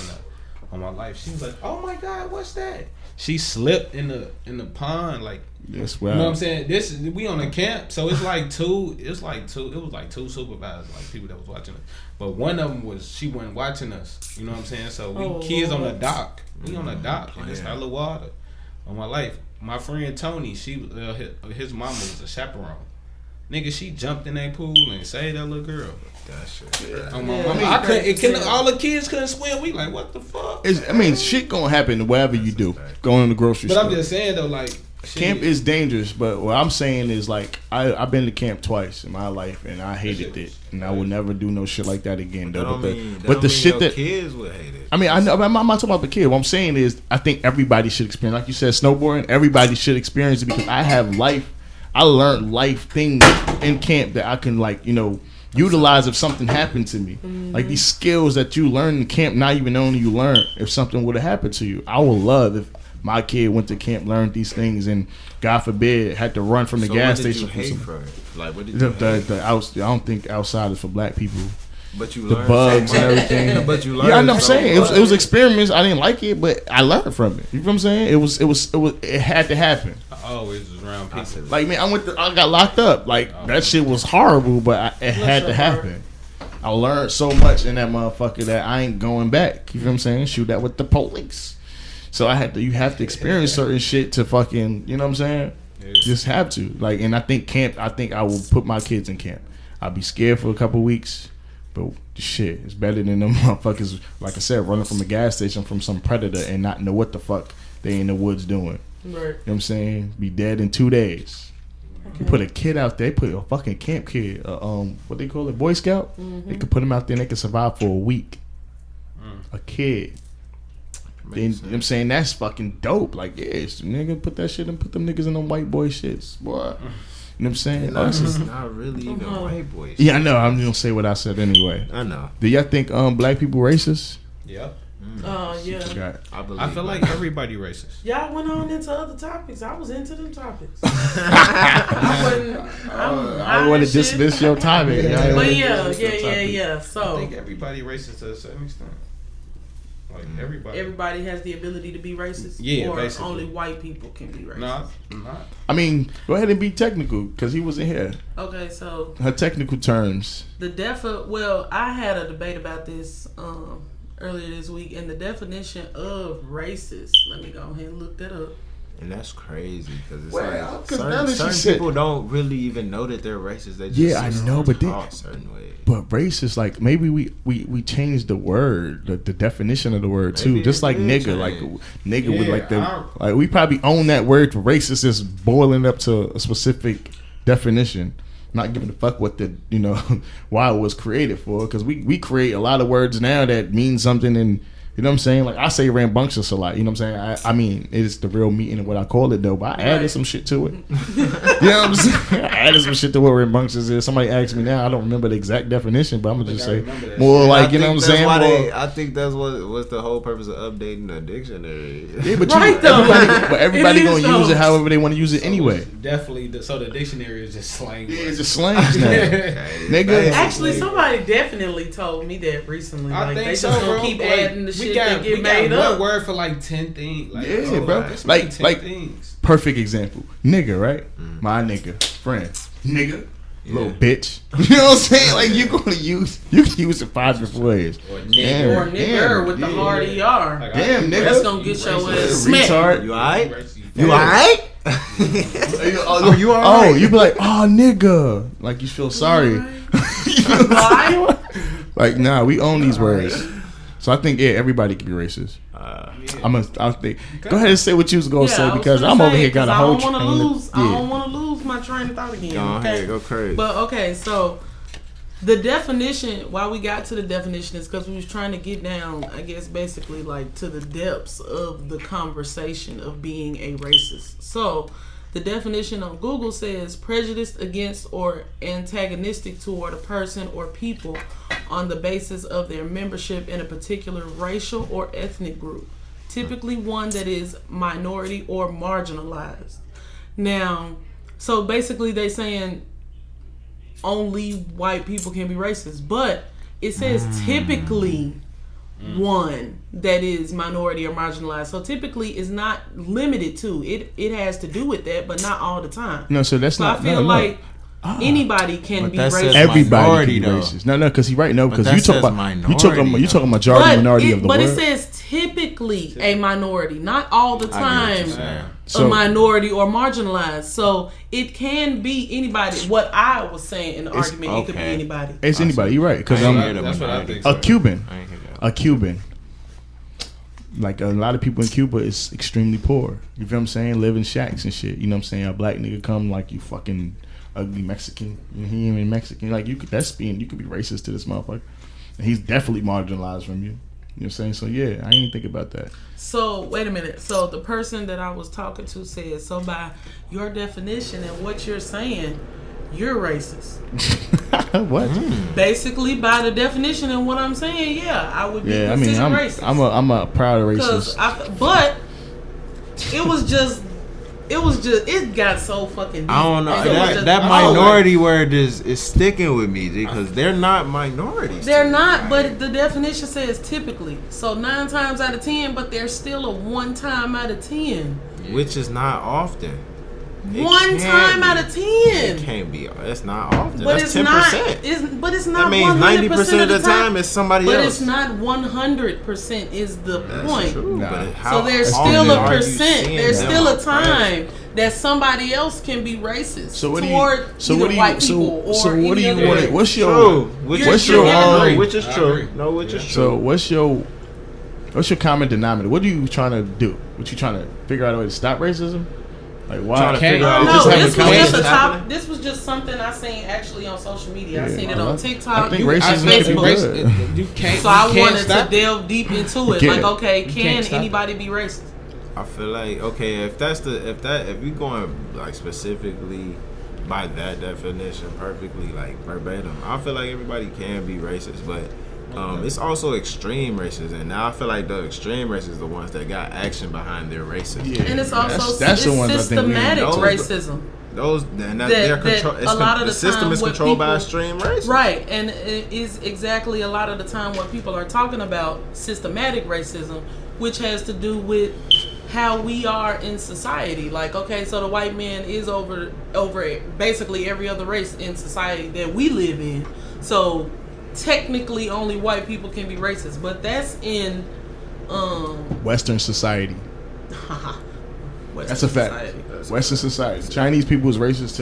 on my life. She was like, "Oh my god, what's that?" She slipped in the pond. Like, yes, you know what I'm saying? We on a camp, so it's like two. It was like two supervisors, like people that was watching us. But one of them she wasn't watching us. You know what I'm saying? So we kids on the dock. We on the dock in this hella water. On my life, my friend Tony, his mama was a chaperone. Nigga, she jumped in that pool and saved that little girl. That shit. Yeah. All the kids couldn't swim. We like, what the fuck? Shit gonna happen wherever you do. Going to the grocery store. But I'm just saying though, like, camp is dangerous. But what I'm saying is like, I've been to camp twice in my life and I hated it, and I will never do no shit like that again. Though. But the shit that kids would hate it. I mean, I'm not talking about the kid. What I'm saying is, I think everybody should experience. Like you said, snowboarding. Everybody should experience it because I learned life things in camp that I can utilize if something happened to me. Mm-hmm. Like these skills that you learn in camp, not even only you learn if something would have happened to you. I would love if my kid went to camp, learned these things, and God forbid had to run from the gas station. What did you hate for it? Like what did you hate? I don't think outside is for black people. But you the learned bugs and everything. But you learned. Yeah, I know. I'm saying it was experiments. I didn't like it, but I learned from it. You know what I'm saying? It had to happen. I always was around people. Like man, I got locked up. Like that shit was horrible, but it had to happen. I learned so much in that motherfucker that I ain't going back. You know what I'm saying? Shoot that with the police. So you have to experience certain shit to fucking, you know what I'm saying? Yeah. Just have to. Like, and I think I will put my kids in camp. I'll be scared for a couple weeks, but shit, it's better than them motherfuckers, like I said, running from a gas station from some predator and not know what the fuck they in the woods doing. Right. You know what I'm saying? Be dead in 2 days. Okay. You put a kid out there, put a fucking camp kid, what they call it, Boy Scout. Mm-hmm. They could put him out there and they could survive for a week. A kid. Then, you know what I'm saying? That's fucking dope. Like, yes, nigga, put that shit and put them niggas in them white boy shits, boy. You know what I'm saying? No, it's not really even white boy shit. Yeah, I know. I'm gonna say what I said anyway. I know. Do y'all think black people racist? Yep. Yeah. I feel like everybody racist. Y'all went on into other topics. I was into them topics. I want to dismiss your topic. But yeah. So I think everybody racist to a certain extent. Like everybody. Everybody has the ability to be racist. Yeah, or basically. only white people can be racist. Nah. I mean, go ahead and be technical because he wasn't here. Okay, so Her technical terms. Well, I had a debate about this earlier this week, and the definition of racist. Let me go ahead and look that up. And that's crazy because it's Well, 'cause now like that certain you said- people don't really even know that they're racist. They just I know, but talk certain ways. But racist, like maybe we changed the word, the definition of the word too. Maybe just like it nigga, did like change. nigga with like like we probably own that word. Racist is boiling up to a specific definition. Not giving a fuck what the why it was created for, because we create a lot of words now that mean something, and you know what I'm saying. Like I say rambunctious a lot. You know what I'm saying. I mean it's the real meaning of what I call it though. But I added some shit to it. You know what I'm saying. I added some shit to what rambunctious is. Somebody asked me now. I don't remember the exact definition, but I'm gonna just say more like you know what I'm saying. I think that's what's the whole purpose of updating the dictionary. Yeah, but Right, everybody gonna use it however they want to use it anyway. Definitely. So the dictionary is just slang. Yeah, it's just slangs now, nigga. Actually, somebody definitely told me that recently. I Like, think they so, just gonna bro. keep Like, adding the shit that get we made got up. one word for like 10 things. Like, Yeah, bro. it's Like 10 things. perfect example. Nigga, right? My nigga, friend, nigga, little bitch. You know what I'm saying? Like you can use it 5 different ways. Or nigger with the hard ER. Like, Damn, nigga. That's gonna get your ass smacked. Retard. You alright? You You alright? Oh, you alright? Oh, you be like, oh, nigga. Like you feel sorry. Why? Like, nah, we own these words. So I think everybody can be racist. I'll think. Go ahead and say what you was gonna say because I'm over here got a whole train. I don't want to lose my train of thought again. Go ahead, go crazy. But okay, so the definition. Why we got to the definition is because we was trying to get down, I guess, basically like to the depths of the conversation of being a racist. So the definition on Google says prejudiced against or antagonistic toward a person or people on the basis of their membership in a particular racial or ethnic group, typically one that is minority or marginalized. Now, so basically they saying only white people can be racist, but it says typically one that is minority or marginalized. So typically it's not limited to it. It has to do with that, but not all the time. No, so that's So not. I feel like anybody can But be that racist. says Everybody can be though. racist. No, because he right. No, because that you talk says about minority, you talking majority minority of the but word. it says typically a minority, not all the time So- a minority or marginalized. So it can be anybody. What I was saying in the argument, it could be okay. anybody. It's anybody. You're right. Because That's what I think. a Cuban, I ain't hear that. a Cuban. Like a lot of people in Cuba is extremely poor. You feel what I'm saying? Live in shacks and shit. You know what I'm saying? A black nigga come like you fucking ugly Mexican. He ain't even Mexican. Like you could you could be racist to this motherfucker. And he's definitely marginalized from you. You know what I'm saying? So yeah, I ain't think about that. So wait a minute. So the person that I was talking to said, so by your definition and what you're saying, you're racist. What? Basically, by the definition and what I'm saying, yeah, I would be Yeah, I mean, considered racist. I'm a proud racist. But it was just it got so fucking deep. I don't know. And it was just- That minority word is sticking with me because they're not minorities. They're not, but the definition says typically. So 9 times out of 10, but they're still a 1 time out of 10. Which is not often. It 1 can't time be. out of 10. It can't be. It's not often. But That's it's 10%. but it's not. That means 90% of the time it's somebody but else. it's not 100% is the point. True, Nah. but how So there's often still a are you percent. seeing There's them still a oppressed? time that somebody else can be racist So what do toward you? So either what do you? white people or So what do you any want? other- What's your? True. Which You're is true. true. I agree. Which is I true. agree. No, which is So true. what's your common denominator? What are you trying to do? What you trying to figure out a way to stop racism? Like why? Trying to figure No, out- Just having this was just a conversations. top. This was just something I seen actually on social media. I Yeah, seen it I on love- TikTok. I think you- racism on can be Facebook. good. You can't. So I you can't wanted to stop it. delve deep into it. Yeah. Like, okay, You can can't stop anybody be racist? I feel like okay, if we going like specifically by that definition perfectly, like verbatim, I feel like everybody can be racist, but it's also extreme racism, and now I feel like the extreme racists are the ones that got action behind their racism. Yeah. And it's also That's the ones I think we systematic know. racism. The system is controlled by extreme racism. Right, and it is exactly a lot of the time what people are talking about systematic racism, which has to do with how we are in society. Like, okay, so the white man is over basically every other race in society that we live in. So technically only white people can be racist, but that's in Western society. That's a fact. Western society. Chinese people is racist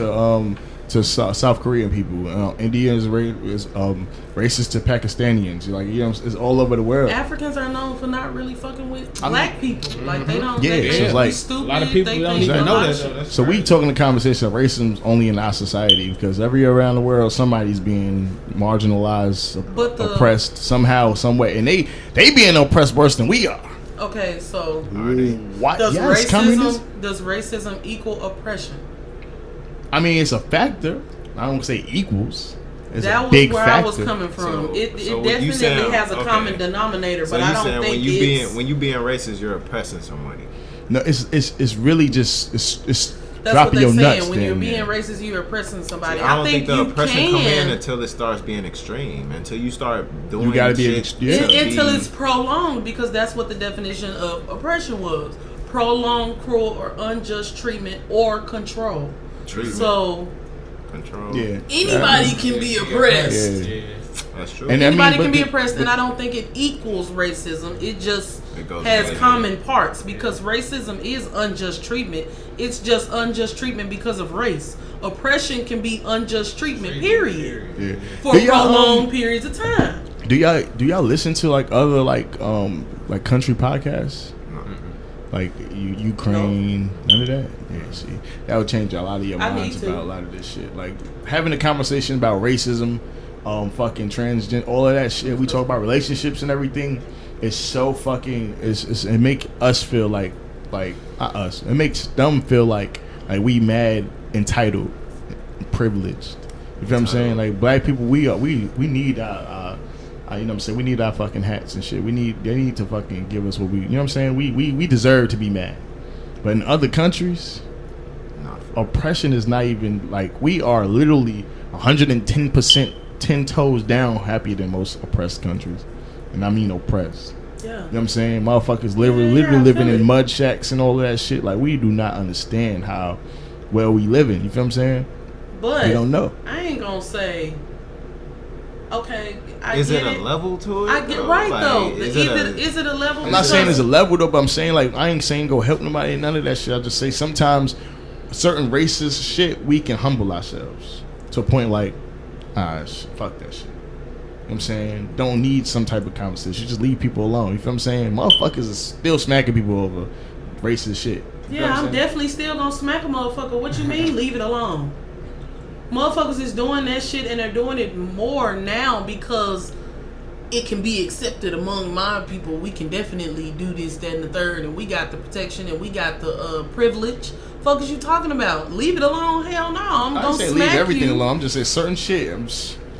to South Korean people. India is racist to Pakistanians. Like, you know, it's all over the world. Africans are known for not really fucking with black people. Like, they don't. Yeah, they like stupid. A lot of people don't even know that. So we talking the conversation of racism only in our society, because everywhere around the world somebody's being marginalized, oppressed somehow, some way, and they being oppressed worse than we are. Okay, so what? Does Communism? Does racism equal oppression? I mean, it's a factor. I don't say equals. It's that a was big where factor. I was coming from. It so definitely has a common denominator, so but I don't think when you being racist, you're oppressing somebody. No, it's really just it's that's dropping what they're your saying. nuts. When you're being racist, you're oppressing somebody. See, I don't think the oppression come in can until it starts being extreme. Until you start doing you gotta be until it's prolonged, because that's what the definition of oppression was: prolonged, cruel, or unjust treatment or control. So control. Yeah. Anybody can be oppressed. Yeah. That's true. And anybody can be oppressed, and I don't think it equals racism. It just has common parts, because racism is unjust treatment. It's just unjust treatment because of race. Oppression can be unjust treatment, period. Yeah. For prolonged periods of time. Do y'all listen to like other like country podcasts? Like Ukraine, none of that. Yeah, see, that would change a lot of your minds about a lot of this shit. Like having a conversation about racism, fucking transgender, all of that shit. We talk about relationships and everything. It's so fucking. It make us feel like not us. It makes them feel like we mad, entitled, privileged. You feel what I'm saying? Like black people, we need our you know what I'm saying? We need our fucking hats and shit. They need to fucking give us what we, you know what I'm saying? We deserve to be mad. But in other countries, oppression is not even, like, we are literally 110%, 10 toes down happier than most oppressed countries. And I mean oppressed. Yeah. You know what I'm saying? Motherfuckers literally living in mud shacks and all of that shit. Like, we do not understand how well we living. You feel what I'm saying? But we don't know. I ain't gonna say, okay, is it a level to it? I get right though. Is it a level? I'm not saying it's a level though, but I'm saying I ain't saying go help nobody. None of that shit. I just say sometimes certain racist shit we can humble ourselves to a point like, fuck that shit. You know what I'm saying? Don't need some type of conversation. Just leave people alone. You feel what I'm saying? Motherfuckers are still smacking people over racist shit. Yeah, I'm definitely still gonna smack a motherfucker. What you mean? Leave it alone. Motherfuckers is doing that shit, and they're doing it more now because it can be accepted among my people. We can definitely do this, that, and the third, and we got the protection and we got the privilege. Fuck is you talking about? Leave it alone? Hell no. I'm gonna smack you. Leave everything alone. I'm just saying certain shit.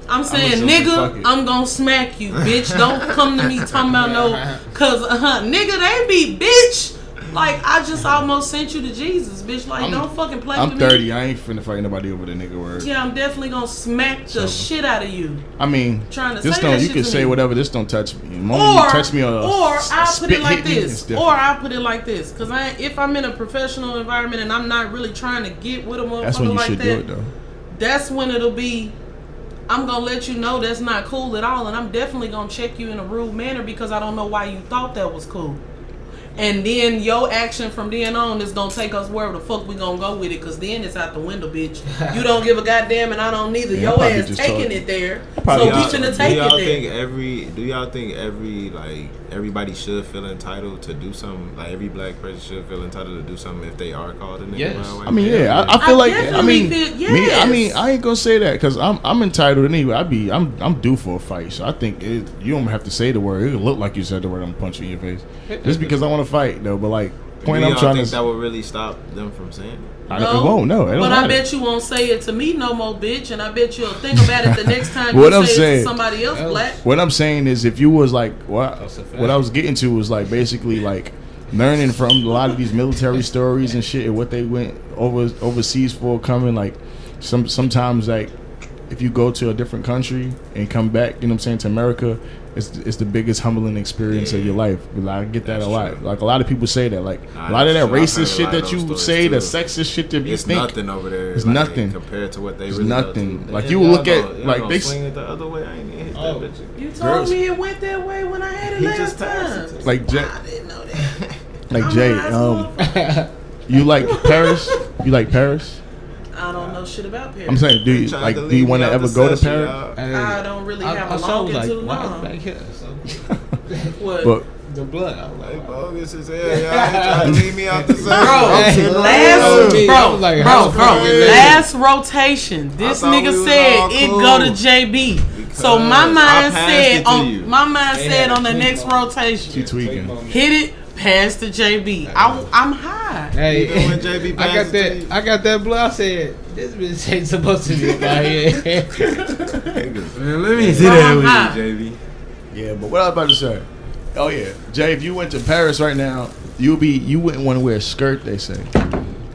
I'm saying, nigga, I'm gonna smack you, bitch. Don't come to me talking about no, cause nigga, they be bitch. Like, I just almost sent you to Jesus, bitch. Like, don't fucking play with me. I'm 30. I ain't finna fight nobody over the nigga word. Yeah, I'm definitely gonna smack the shit out of you. I mean, trying to this say don't. that You shit can to say me. whatever. This don't touch me. Or touch me on a I'll put it like this. Or I'll put it like this. Cause if I'm in a professional environment and I'm not really trying to get with a motherfucker that's when you like should that, do it though. That's when it'll be. I'm gonna let you know that's not cool at all, and I'm definitely gonna check you in a rude manner because I don't know why you thought that was cool. And then your action from then on is gonna take us wherever the fuck we gonna go with it, cause then it's out the window, bitch. You don't give a goddamn, and I don't neither. Yeah, your ass taking it there, so we finna take it there. Do y'all think everybody should feel entitled to do something? Like every black person should feel entitled to do something if they are called a nigga? Yes. I mean, yeah, I feel like I ain't gonna say that because I'm entitled anyway. I'm due for a fight, so I think you don't have to say the word. It'll look like you said the word. I'm punching you in your face just because I want to fight though. But like, point I'm trying to. That would really stop them from saying it. It won't. No, it don't but matter. I bet you won't say it to me no more, bitch. And I bet you'll think about it the next time what you I'm say saying, it to somebody else black. What I'm saying is, if you was like, what I was getting to was like basically like learning from a lot of these military stories and shit and what they went overseas for, coming like sometimes like if you go to a different country and come back, you know what I'm saying, to America, it's the biggest humbling experience of your life. I get that a lot. True. Like a lot of people say that. Like a lot of that racist shit that you say, the sexist shit that you think. It's nothing over there. It's nothing compared to what they it's really nothing. Do. Like you will look at like they swing it the other way. I ain't hit that bitch. You told me it went that way when I had it last time. Like Jay, I didn't know that. like Jay, you like Paris? You like Paris? I don't know shit about Paris. I'm saying, do you want to ever go to Paris? I don't really have a longing to know. Back here, so. What? But the blood. I was like, bogus as hell. Y'all ain't trying to leave me out the zone. Last rotation, this nigga said it go to JB. So my mind said on the next rotation, she tweaking. Hit it. Pass to JB. I'm high. Hey, JB I got that blood. I said this bitch ain't supposed to be out here. Man, let me see that with you, JB. Yeah, but what I was about to say? Oh yeah, Jay, if you went to Paris right now, you wouldn't want to wear a skirt. They say.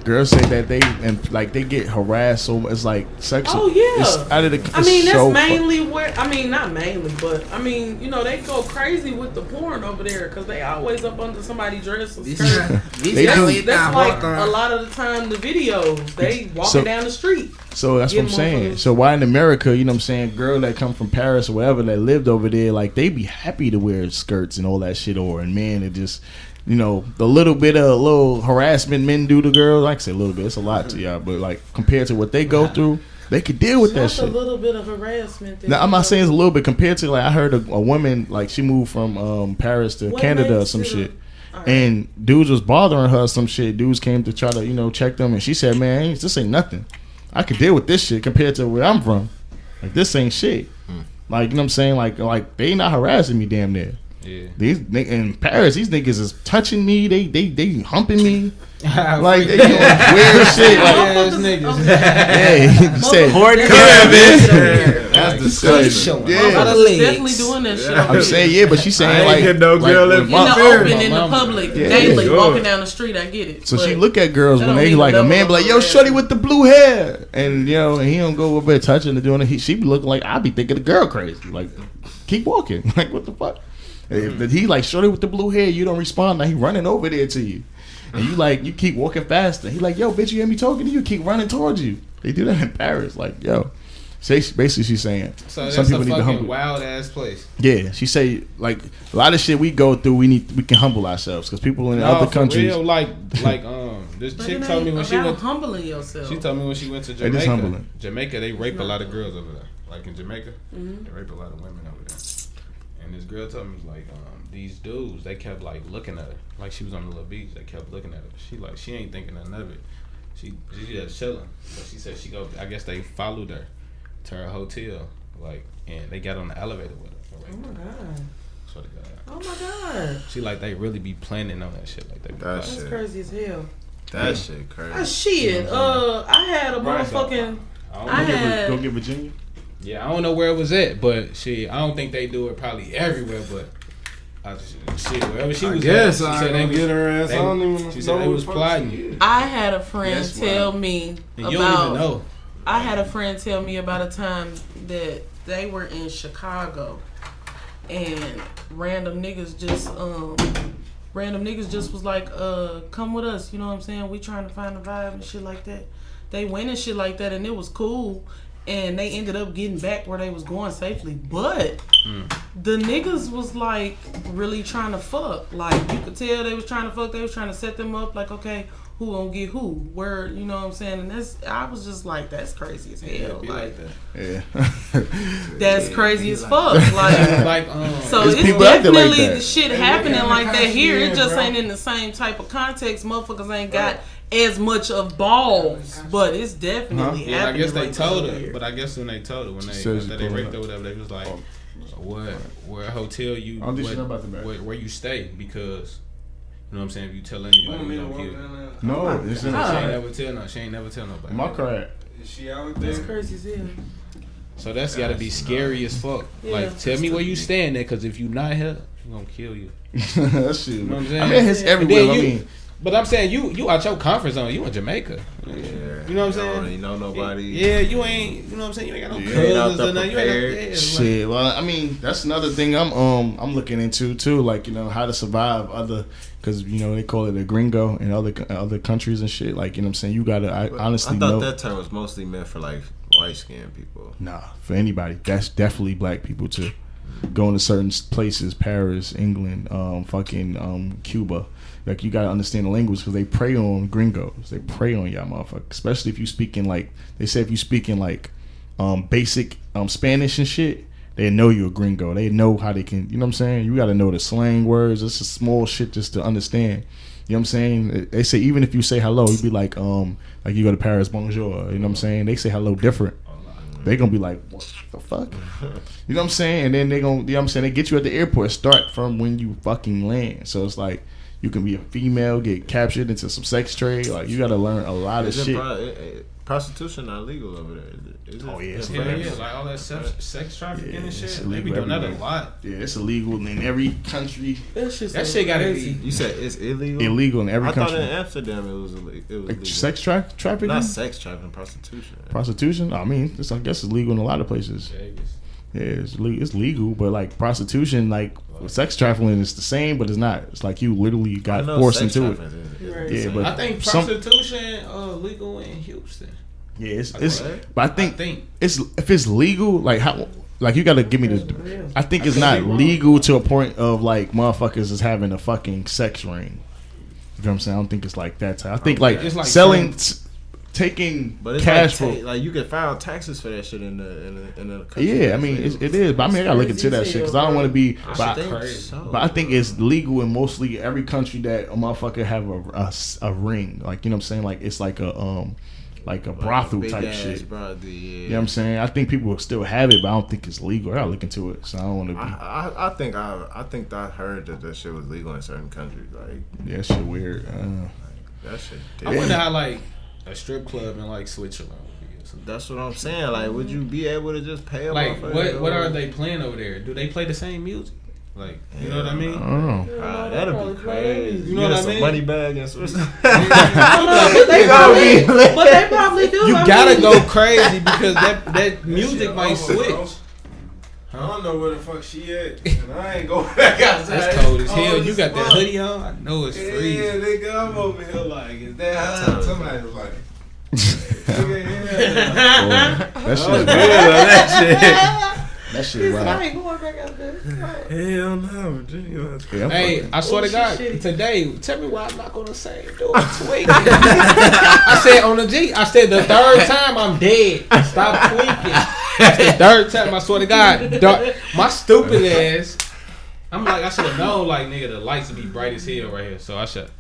Girls say that they get harassed, so it's like sexual. Oh yeah. It's out of the. I mean, that's mainly where. I mean, not mainly, but I mean, you know, they go crazy with the porn over there because they always up under somebody's dress or skirt. That's like a lot of the time the videos they walking down the street. So that's what I'm saying. So why in America, you know what I'm saying, girl that come from Paris or wherever that lived over there, like they be happy to wear skirts and all that shit, and man, it just. You know, the little harassment men do to girls. Like I say, a little bit. It's a lot to y'all, but like compared to what they go through, they could deal with that shit. A little bit of harassment. Now I'm not saying it's a little bit compared to like I heard a woman like she moved from Paris to Canada or some shit, and dudes was bothering her or some shit. Dudes came to try to check them, and she said, "Man, this ain't nothing. I could deal with this shit compared to where I'm from. Like this ain't shit. Like you know what I'm saying? Like they not harassing me damn near." Yeah. These in Paris, these niggas is touching me. They humping me. Like they doing weird shit. Like niggas. Hey, you said that's disgusting. Yeah, definitely doing that shit. I'm saying but she's saying like in the open in the public daily walking down the street. I get it. So she look at girls when they like a man be like, "Yo, shorty with the blue hair," and and he don't go over there touching and doing it. She be looking like I be thinking the girl crazy. Like keep walking. Like what the fuck. If he like shorty with the blue hair, you don't respond. Now he running over there to you, and you keep walking faster. He like, yo, bitch, you hear me talking to you? Keep running towards you. They do that in Paris. Like, yo, basically she's saying so some people need to humble. Wild ass place. Yeah, she say like a lot of shit we go through. We can humble ourselves because people in other countries. Real, like this chick told me when she went humbling yourself. She told me when she went to Jamaica. It is humbling. Jamaica, they rape a lot of girls over there. Like in Jamaica, they rape a lot of women over there. And this girl told me like these dudes they kept like looking at her like she was on the little beach. They kept looking at her. She ain't thinking nothing of it. She just chilling. But she said I guess they followed her to her hotel and they got on the elevator with her. Oh my god. Swear to God. Oh my god. She they really be planning on that shit. Like they. That's crazy as hell. That shit crazy. Shit. I had a motherfucking. Go get Virginia. Yeah, I don't know where it was at, but shit, I don't think they do it probably everywhere, but wherever she was at, she said they get her ass on. She said they was plotting. I had a friend tell me about. You don't even know. I had a friend tell me about a time that they were in Chicago, and random niggas just was like, come with us. You know what I'm saying? We trying to find a vibe and shit like that. They went and shit like that, and it was cool. And they ended up getting back where they was going safely. But the niggas was like really trying to fuck. Like you could tell they was trying to fuck. They was trying to set them up like, okay, who gonna get who? Where, you know what I'm saying? And I was just like, that's crazy as hell. Like that. That's crazy as fuck. So it's definitely like shit happening like that here. It just ain't in the same type of context. Motherfuckers ain't got as much of balls, but it's definitely happening. I guess they like told her, but I guess when they told her when they raped her or whatever, they was like, "Where hotel you? Where you stay?" Because you know what I'm saying. If you tell anybody, we don't kill you. No, she ain't never tell nobody. My crap. Is she out there? That's crazy as hell. So that's got to be scary as fuck. Yeah. Like, tell me where you stand there, because if you not here, I'm gonna kill you. That shit. You know what I'm saying? I mean, it's everywhere. But I'm saying you out your comfort zone. You in Jamaica. Yeah. You know what I'm saying? You know nobody. Yeah, you ain't. You know what I'm saying? You ain't got no cousins or nothing. You ain't got, shit. Well, I mean, that's another thing I'm looking into too. Like, you know, how to survive because you know they call it a gringo in other countries and shit. Like, you know what I'm saying? You gotta honestly know. I thought that term was mostly meant for like white skinned people. Nah, for anybody. That's definitely black people too. Going to certain places, Paris, England, Cuba. Like, you gotta understand the language because they prey on gringos. They prey on y'all motherfuckers. Especially if you speaking like, they say if you speaking like basic Spanish and shit, they know you're a gringo. They know how they can, you know what I'm saying? You gotta know the slang words. It's just small shit just to understand. You know what I'm saying? They say even if you say hello, you'd be like you go to Paris, bonjour. You know what I'm saying? They say hello different. They gonna be like, what the fuck? You know what I'm saying? And then they gonna, you know what I'm saying? They get you at the airport. Start from when you fucking land. So it's like, you can be a female, get captured into some sex trade. Like, you gotta learn a lot of shit. Prostitution not legal over there. Is it? Oh yeah, like all that sex trafficking and shit. They be doing that a lot. Yeah, it's illegal in every country. That shit gotta be. You said it's illegal. Illegal in every country. I thought in Amsterdam it was legal. Sex trafficking? Not sex trafficking, prostitution. Prostitution? I mean, I guess it's legal in a lot of places. Yeah, it's legal, but like prostitution, like sex trafficking, is the same, but it's not. It's like you literally got forced into it. Yeah, but I think prostitution legal in Houston. Yeah, it's but I think it's, if it's legal, like how, like you got to give me the. I think it's not legal to a point of like motherfuckers is having a fucking sex ring. You know what I'm saying? I don't think it's like that. I think like selling. Taking cash for like you can file taxes for that shit in the country. Yeah, I mean it is, but I mean I gotta look into that shit because I don't want to be. But I think it's legal in mostly every country that a motherfucker have a ring, like, you know what I'm saying, like it's like a brothel type shit. You know what I'm saying? I think people will still have it, but I don't think it's legal. I gotta look into it, so I don't want to be. I think I heard that shit was legal in certain countries. Like, yeah, that shit weird. That shit. I wonder how like a strip club in like Switzerland. That's what I'm saying. Like, would you be able to just pay a like what are they playing over there? Do they play the same music? Like, you know what I mean? I don't know. That'd be crazy. You know what I mean? Money bag in Switzerland. But they probably do. You gotta go crazy because that music might switch. I don't know where the fuck she at. And I ain't going back outside. It's cold as hell. You got that hoodie on? I know it's freezing. Yeah, nigga, I'm over here like, is that hot? Somebody was like, that shit. That shit wild. I ain't going back out there. Hell no, Virginia. Hey, I swear to God, today, tell me why I'm not gonna say do it tweaking. I said on the G, I said the third time I'm dead. Stop tweaking. The third time, I swear to God, my stupid ass. I'm like, I should have known, like, nigga, the lights would be bright as hell right here. So I should.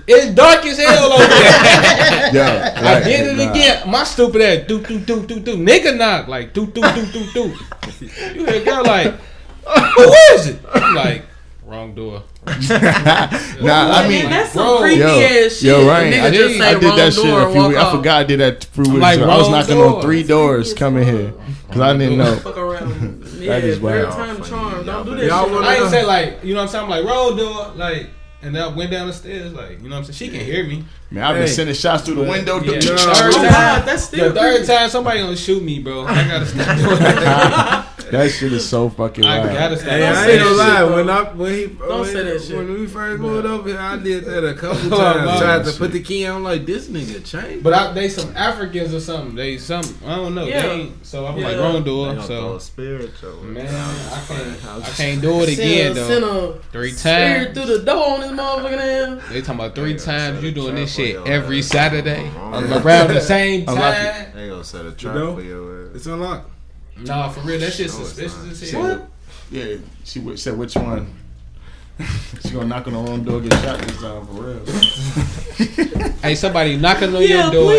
It's dark as hell over there. Yeah, I did it again. My stupid ass, do. Nigga knock, like, do. You hear a girl like, who is it? I'm like, wrong door. Nah, I mean, that's some creepy ass shit. Yo, right. I did that shit a few weeks. I forgot I did that a few weeks like, ago. I was knocking on 3 doors coming here because I didn't know. Fuck around. That is wild. Time charm. Don't do that shit. I ain't say like, you know what I'm saying? I'm like, wrong door, like. And then I went down the stairs, like, you know what I'm saying? She can hear me. Man, I've been sending shots through the window. Yeah, the third time somebody gonna shoot me, bro. I gotta stop doing that. That shit is so fucking wild. I gotta stop. Hey, I ain't gonna lie. When we first moved over here, I did that a couple times. Tried to put the key on, like, this nigga changed. But they some Africans or something. I don't know. Yeah. They ain't, so I'm like, wrong door. So spiritual. man, I can't do it again though. Send a 3 spirit times through the door on this motherfucking ass. They talking about 3 times. You doing this shit every Saturday around the same time. They gonna set a trap for your ass. It's unlocked. Nah, for real, that shit suspicious as hell. What? Yeah, she said which one. She gonna knock on the wrong door, get shot this time for real. Hey, somebody knocking on your door.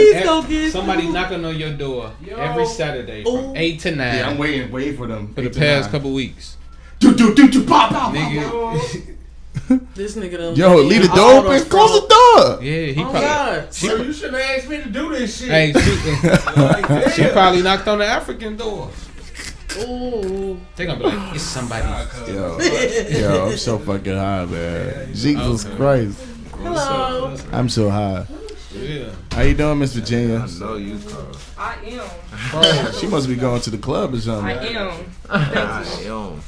Somebody knocking on your door every Saturday from 8 to 9. Yeah, I'm waiting for them for the past couple weeks. Do pop out, nigga. This nigga done. Yo, leave the door open. Close the door. Yeah, he probably. God. So you shouldn't ask me to do this shit. Hey, she probably knocked on the African door. Ooh. They gonna be like, it's somebody. Yo, I'm so fucking high, man. Jesus Christ. Hello. I'm so high. Yeah. How you doing, Miss Virginia? I know you, Carl. I am. She must be going to the club or something. I am. I am.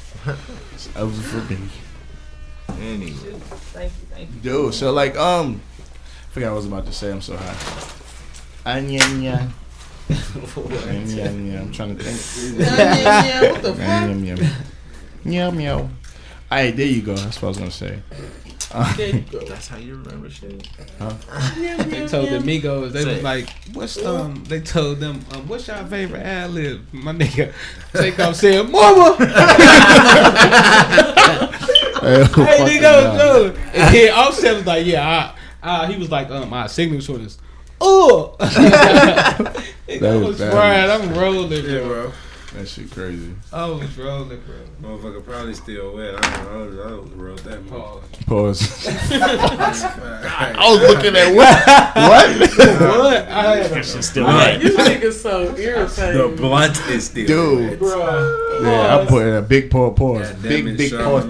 I was freaking. Anyway. Thank you. Dude, so like, forgot what I was about to say. I'm so high. Anya. I'm trying to think. What the fuck? Meow meow. Alright, there you go. That's what I was gonna say. That's how you remember shit. Huh? They told the Migos, they was like, they told them, what's your favorite ad lib? My nigga Takeoff said, Mama! Hey, nigga, and then Offset was like, yeah, he was like, my signature is, oh! That was right, I'm rolling, bro. That shit crazy. I was rolling, bro. Motherfucker probably still wet. I wrote that Pause. I was looking at what? What? That shit's still wet. You niggas so irritating. The blunt is still Dude. Bro. Yeah, I put in a big pause. Big pause.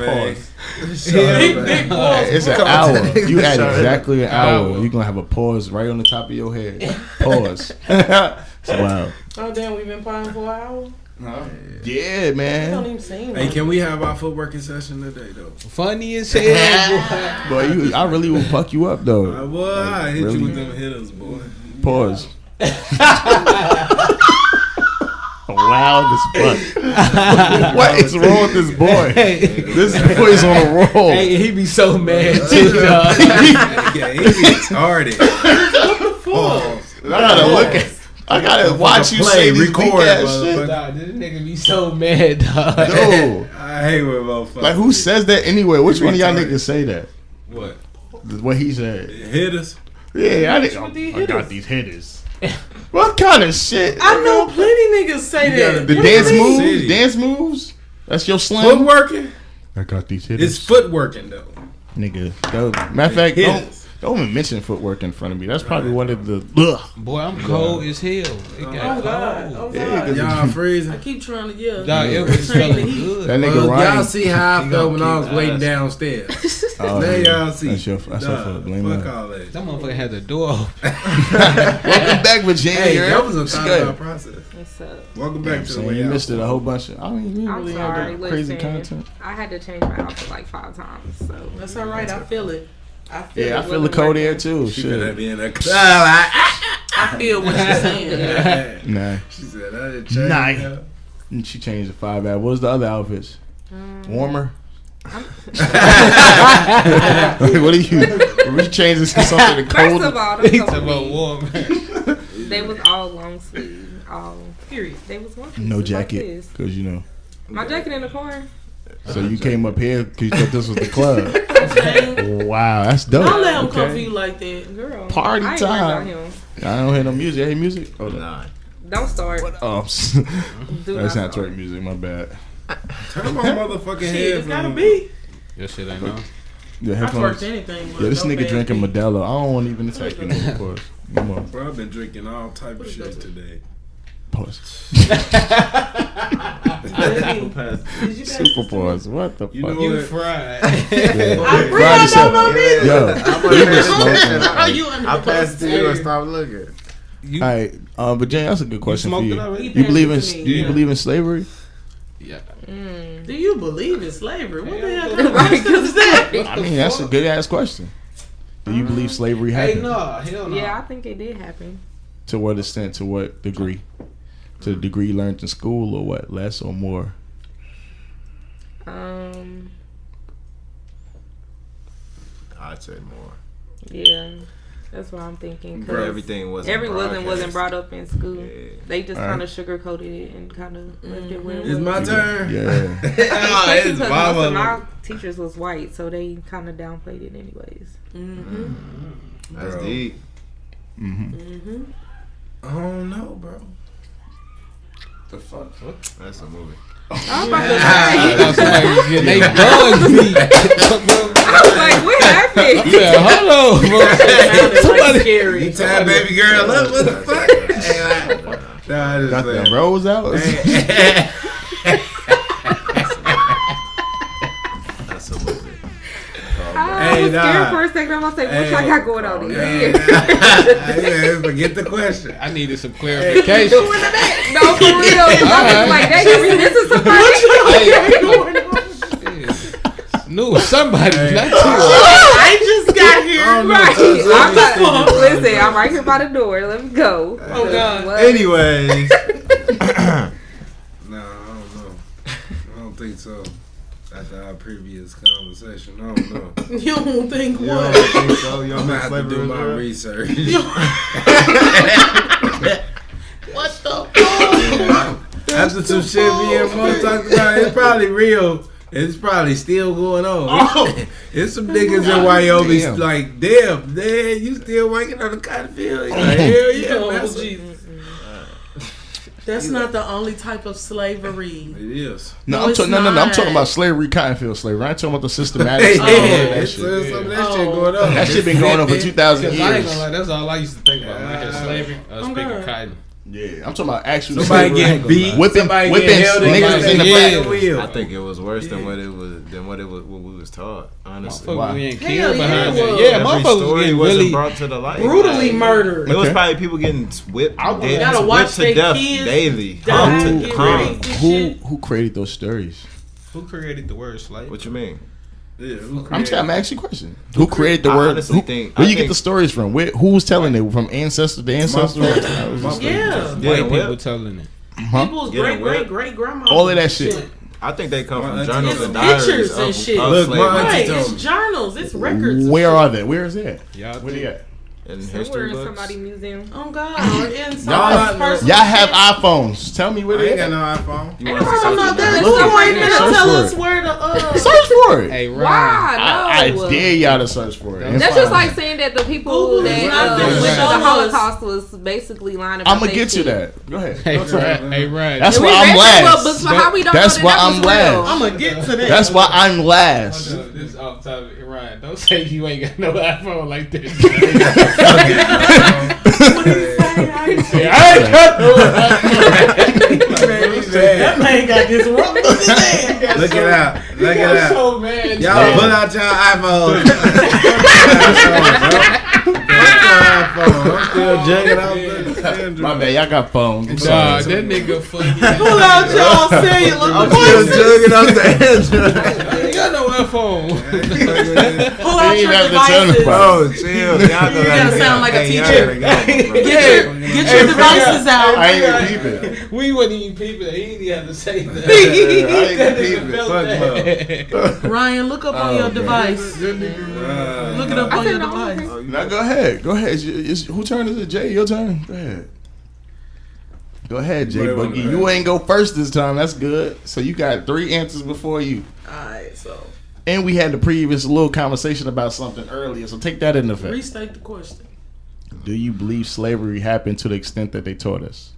Big pause. It's an hour. You had exactly an hour. You're going to have a pause right on the top of your head. Pause. Wow. Oh, damn, we've been playing for an hour? Yeah, I man. don't even seem Hey, can we have our footworking session today, though? Funny as hell, Boy, I really will fuck you up, though. I hit really? you with them hitters, boy. Pause. Wild as fuck. What is wrong with this boy? This boy's on a roll. Hey, he be so mad too, dog. Yeah, he be retarded. I gotta watch you say these weak ass shit. Dog, this nigga be so mad, dog. Dude. I hate when motherfuckers. Like, who says that anyway? Which one of y'all niggas say that? What? What he said. Hitters? Yeah, I got these hitters. What kind of shit? I know plenty niggas say that. The dance moves? That's your slang? Footworking? I got these hitters. It's footworking, though. Nigga. Matter of fact, don't even mention footwork in front of me. That's probably one of the. Boy, I'm cold as hell. It got God. Oh, Yeah, God. Y'all freezing? I keep trying to, Dog, it was feeling good. That nigga Ryan. Y'all see how I felt when I was waiting downstairs. Now y'all see. That's your fault. Blame fuck that. all that. That motherfucker had the door open. Welcome back, Virginia. Hey, that was a thought out process. What's up? Welcome back to the You way out. missed it a whole bunch of. I mean, you I'm really sorry. had crazy Listen, content. I had to change my outfit like 5 times. So That's all right. I feel it. I feel the cold air too. She Shit. better be in a club. I feel what you're saying. Nah. She said, I didn't change. Nah. And she changed the 5 out. What was the other outfits? Warmer? What are you? Are we changing to something cold? First of all, He talking about warm. they was all long sleeve. All period. They was one. No jacket, because you know. My jacket in the corner. So you came up here because you thought this was the club. Wow, that's dope. Don't let him come for you like that. Girl. Party I ain't time. worried about him. I don't hear no music. I hear music. Oh, Nah. Don't start. oh. Do That's not start. twerk music. My bad. Turn my motherfucking Shit, head it's gotta from be. Your shit ain't on. The I headphones. twerked anything. Yeah, this no nigga bad drinking beat. Modelo. I don't want to even attack you no more. Pause. Come on. Bro, I've been drinking all type of shit today. Pause. Did you Super pause. What the You fuck? know You what? fried. Fried yourself. Yo, you been smoking. Are you under I the passed bus? to you and stopped looking. You, All right, Virginia, that's a good question for smoked you. it already? You believe in? He passed it to me, Do you yeah. believe in slavery? yeah. Do you believe in slavery? What the hell Hell kind of question is that? I mean, that's a good ass question. Do you believe slavery Hey, happened? no, hell no. Yeah, I think it did happen. To what extent? To what degree? To the degree you learned in school, or what? Less or more? I'd say more. Yeah, that's what I'm thinking. But everything wasn't wasn't brought up in school. Yeah. They just Alright. kind of sugarcoated it and kind of left it where it It's was. my turn. Yeah. Especially it's because my most of my mother. teachers was white, so they kind of downplayed it anyways. That's Bro. deep. I don't know, bro. The fuck? That's a movie. I'm about to Now say, somebody getting they bugs me. I was like, what happened? Yeah, hold on, bro. Somebody scary. You tied baby girl up. What the fuck? Nah, I just Got say- them rolls out? get scared for a second. I'm gonna say, what y'all got going on in here? Forget the question. I needed some clarification. No, for real. I was like, this is somebody. No, somebody. Not you. I just got here. Listen, I'm right here by the door. Let me go. Oh God. Anyways. No, I don't know. I don't think so. After our previous conversation, I don't know. You don't think You what? don't think so? You I'm don't gonna have think to do slavery my is real? research. What the fuck? After some shit me and Mo talked about, it's probably real. It's probably still going on. It's some niggas in Wyoming like, damn, you still working on the cotton field? Like, hell yeah, Oh, Jesus. That's not the only type of slavery. It is. No, I'm talking about slavery, cotton field slavery. I ain't talking about the systematic Some slavery. of that shit going on. That shit been going on for 2,000 I ain't years. gonna lie, that's all I used to think about when I hear slavery. I was speaking cotton. Yeah, I'm talking about actual Somebody slavery. getting beat. Whipping Somebody niggas getting held in the back of the wheel. I think it was worse than what we was taught. Honestly, Motherfuckers being Hell killed yeah, behind it it. was. Yeah, every motherfuckers story getting wasn't really brought to the light. Brutally murdered. It was probably people getting whipped. Gotta watch to their death kids daily. die, Hung to get hung. raped and shit. Who created those stories? Who created the word slave? What you mean? Yeah, I'm asking you a question. Who created the I word? honestly think- Where I you get think- the stories from? Who's telling it? From ancestor to ancestor? Yeah. White people telling it. People's Getting great grandma. All of that shit. I think they come from It's journals It's and diaries pictures of, and shit. of Look, slavery. my Right, told it's me. journals, it's records. Where are they? Where is that? Y'all Where they at? in Somewhere history in books. somebody's museum. Oh God, or in Y'all somebody's personal Y'all have shit. iPhones. Tell me where I ain't they got at. no iPhone. You want us to I'm search not it? there. Look, Somebody search finna tell for us it. where to Search for it. Hey, Ryan. Why? I No. dare y'all to search for it. That's just like saying that the people Google that is not went gonna to the show us. Holocaust was basically lying about I'm gonna their get you shit. that. Go ahead. Hey, Ryan. Hey, Ryan. That's And we why I'm read some last. books, but how we don't That's know why that I'm was real? last. I'm gonna get to that. That's why I'm last. This is off topic. Ryan, don't say you ain't got no iPhone like this. That man got this wrong with his hand. Look it out. Look it out. So mad. Y'all pull out your iPhone. I'm still jugging out the My bad, y'all got phones. I'm Nah, sorry. that nigga funny. Pull out y'all cellular I'm still jugging out the Android. You ain't got no iPhone. Pull out You your ain't have to tell devices. nobody. Oh, chill. Y'all gotta sound like a teacher. Get Get your devices out. I ain't even peeping. We wasn't even peeping. He didn't even have to say that. I ain't even peeping. Fuck love. Ryan, look up on your device. Look it up on your device. Now go ahead. Go ahead. Who turn is it? Jay, your turn. Go ahead. Go ahead, Jay Boogie. You ain't go first this time. That's good. So you got 3 answers before you. Alright, so And we had the previous little conversation about something earlier. So take that into effect. restate the question. Do you believe slavery happened to the extent that they taught us?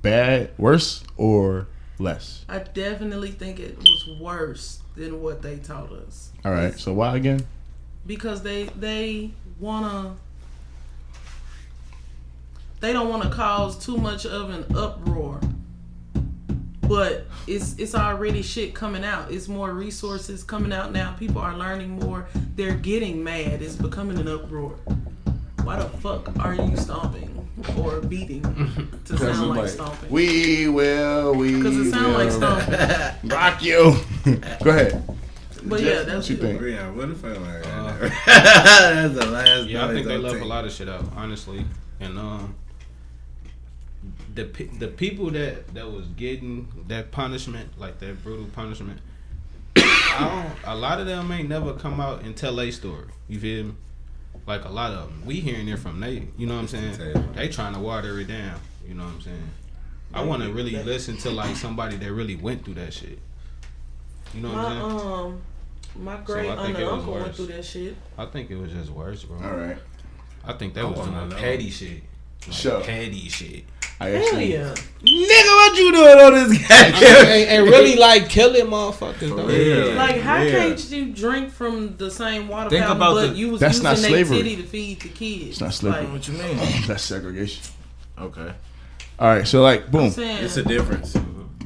Bad, worse, or less? I definitely think it was worse than what they taught us. All right. So why again? Because they don't wanna cause too much of an uproar. But it's already shit coming out. It's more resources coming out now. People are learning more. They're getting mad. It's becoming an uproar. Why the fuck are you stomping or beating to sound like stomping? We will. Because it sounds like stomping. Rock you. Go ahead. But yeah, that's what you think. Yeah, what if I like that's the last. Yeah, I think they noise I'll left a take. lot of shit out, honestly. And the people that was getting that punishment, like that brutal punishment, a lot of them ain't never come out and tell a story. You feel me? Like a lot of them, we hearing it from they. You know what I'm saying? They trying to water it down. You know what I'm saying? I want to really listen to like somebody that really went through that shit. You know what I'm saying? My great I think aunt and it was uncle went worse. through that shit. I think it was just worse, bro. All right. I think that was doing petty shit. Like Sure. petty shit. I Hell actually, yeah. Nigga, what you doing on this guy? and really like killing motherfuckers. Though. real. Like, how can't you drink from the same water Think fountain, about but the- you was That's using not their slavery. titty to feed the kids? It's not slavery. Like, What you mean? That's segregation. Okay. All right. So like, boom. I'm saying, It's a difference.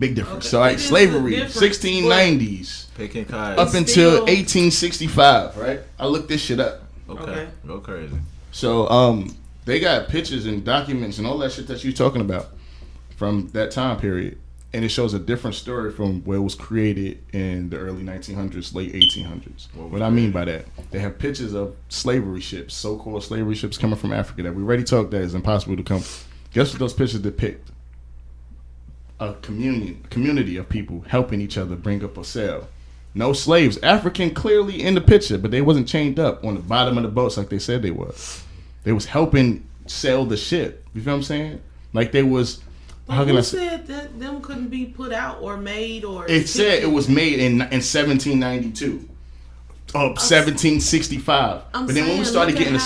Big difference. So like slavery, 1690s Picking up until 1865. Right. I looked this shit up. Okay. Go crazy. So they got pictures and documents and all that shit that you're talking about from that time period. And it shows a different story from where it was created in the early 1900s, late 1800s. What I mean by that, they have pictures of slavery ships, so-called slavery ships coming from Africa that we already talked that is impossible to come. Guess what those pictures depict? A community of people helping each other bring up a sail. No slaves. African clearly in the picture, but they wasn't chained up on the bottom of the boats like they said they was. They was helping sail the ship. You feel what I'm saying? Like they was... Who said that them couldn't be put out or made or... It said it was made in 1792. 1765. But then when we started getting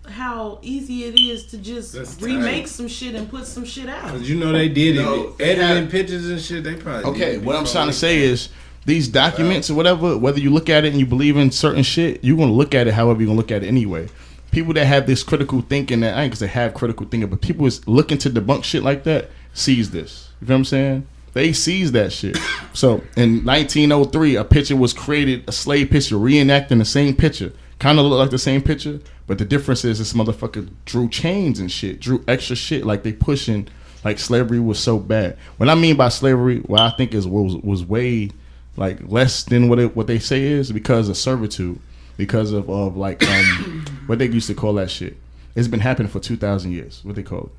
how easy it is to just remake some shit and put some shit out. Because you know they did it. Editing pictures and shit, they probably okay, what I'm trying to say is these documents or whatever, whether you look at it and you believe in certain shit, you're going to look at it however you're going to look at it anyway. People that have this critical thinking, that I ain't gonna say have critical thinking, but people is looking to debunk shit like that, sees this. You feel what I'm saying? They sees that shit. So in 1903, a picture was created, a slave picture, reenacting the same picture. Kind of look like the same picture, but the difference is this motherfucker drew chains and shit, drew extra shit, like they pushing, like slavery was so bad. What I mean by slavery, what I think is was way like less than what they say is because of servitude. Because of like what they used to call that shit. It's been happening for 2,000 years. What they call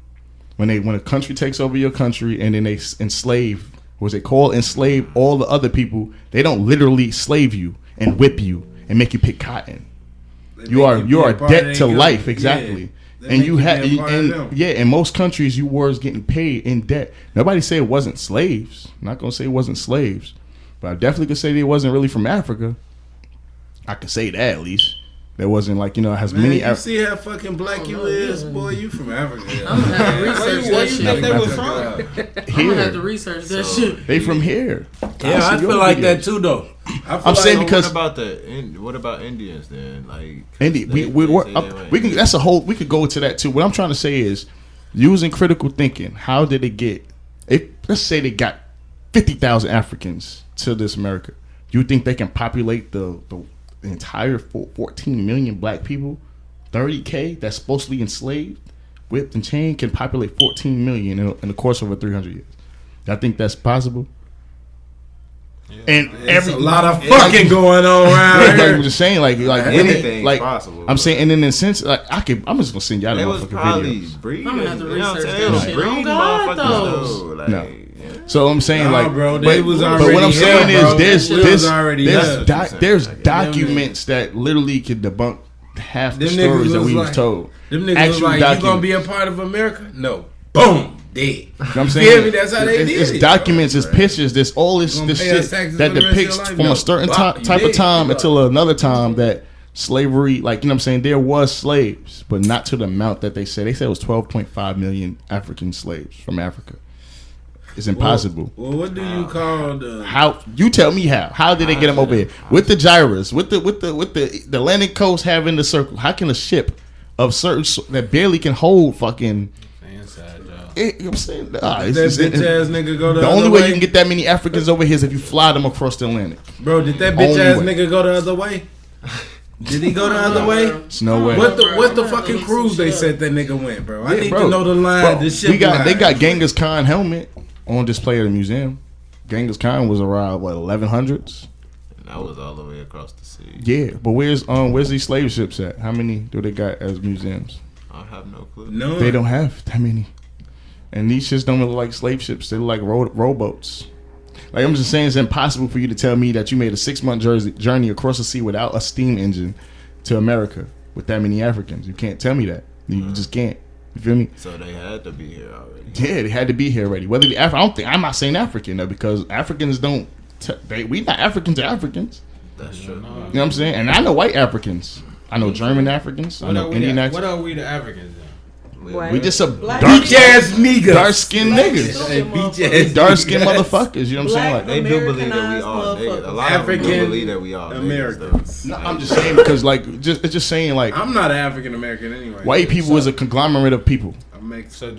it when a country takes over your country and then they enslave, what they call enslave all the other people. They don't literally slave you and whip you and make you pick cotton. You are debt to life, exactly. Yeah. And you have in most countries you was getting paid in debt. Nobody say it wasn't slaves. I'm not gonna say it wasn't slaves, but I definitely could say they wasn't really from Africa. I can say that at least. There wasn't like, it has many... You see how fucking black you is? Boy, you from Africa. I'm going to have to research that shit. They were from? I'm going to have to research that shit. They from here. Yeah, I feel like that too, though. I'm saying because... What about Indians then? Like... we can. That's a whole... We could go to that too. What I'm trying to say is, using critical thinking, how did it get... Let's say they got 50,000 Africans to this America. You think they can populate the entire 14 million black people, 30K that's supposedly enslaved, whipped and chained, can populate 14 million in the course of over 300 years? I think that's possible. Yeah. And there's a lot of fucking going on around here. I'm just saying, like anything like possible. I'm saying, and in a sense, like I'm just gonna send y'all the motherfucking videos. Breeding, I'm gonna have to research that shit. Oh God, though. No. So I'm saying, bro, but what I'm saying is there's documents that literally can debunk half the stories that we was told. Them niggas was like, you gonna be a part of America? No. Boom. Dead. You know what I'm saying? That's how they did it. It's documents, it's pictures, there's all this shit that depicts from a certain type of time until another time that slavery, like, you know what I'm saying, there was slaves, but not to the amount that they said. They said it was 12.5 million African slaves from Africa. It's impossible. Well, what do you call the... How you tell me how? How did they get them over here with the gyres, with the Atlantic coast having the circle? How can a ship of certain that barely can hold fucking? You know what I'm saying? That bitch ass nigga go the only way you can get that many Africans over here is if you fly them across the Atlantic. Bro, did that bitch ass nigga go the other way? Did he go the other way? It's no way. What the fucking cruise they said that nigga went, bro? I need to know the line. The ship they got Genghis Khan helmet on display at the museum. Genghis Khan was around 1100s. And that was all the way across the sea. Yeah, but where's these slave ships at? How many do they got as museums? I have no clue. No, they don't have that many. And these ships don't look like slave ships. They look like rowboats. Like, I'm just saying, it's impossible for you to tell me that you made a 6-month journey across the sea without a steam engine to America with that many Africans. You can't tell me that. You just can't. You feel me? So they had to be here already. Yeah, they had to be here already. Whether I'm not saying African though, because Africans don't. We not African to Africans. That's true. You know what I'm saying? And I know white Africans. I know German Africans. I know Indian Africans. What are we the Africans then? We just a beach ass niggas, dark skinned niggas, dark skinned motherfuckers. You know what I'm saying? Like they do believe that we all niggas. A lot of them do believe that we all Americans. No, I'm just saying because it's just saying like I'm not African American anyway. White people is a conglomerate of people.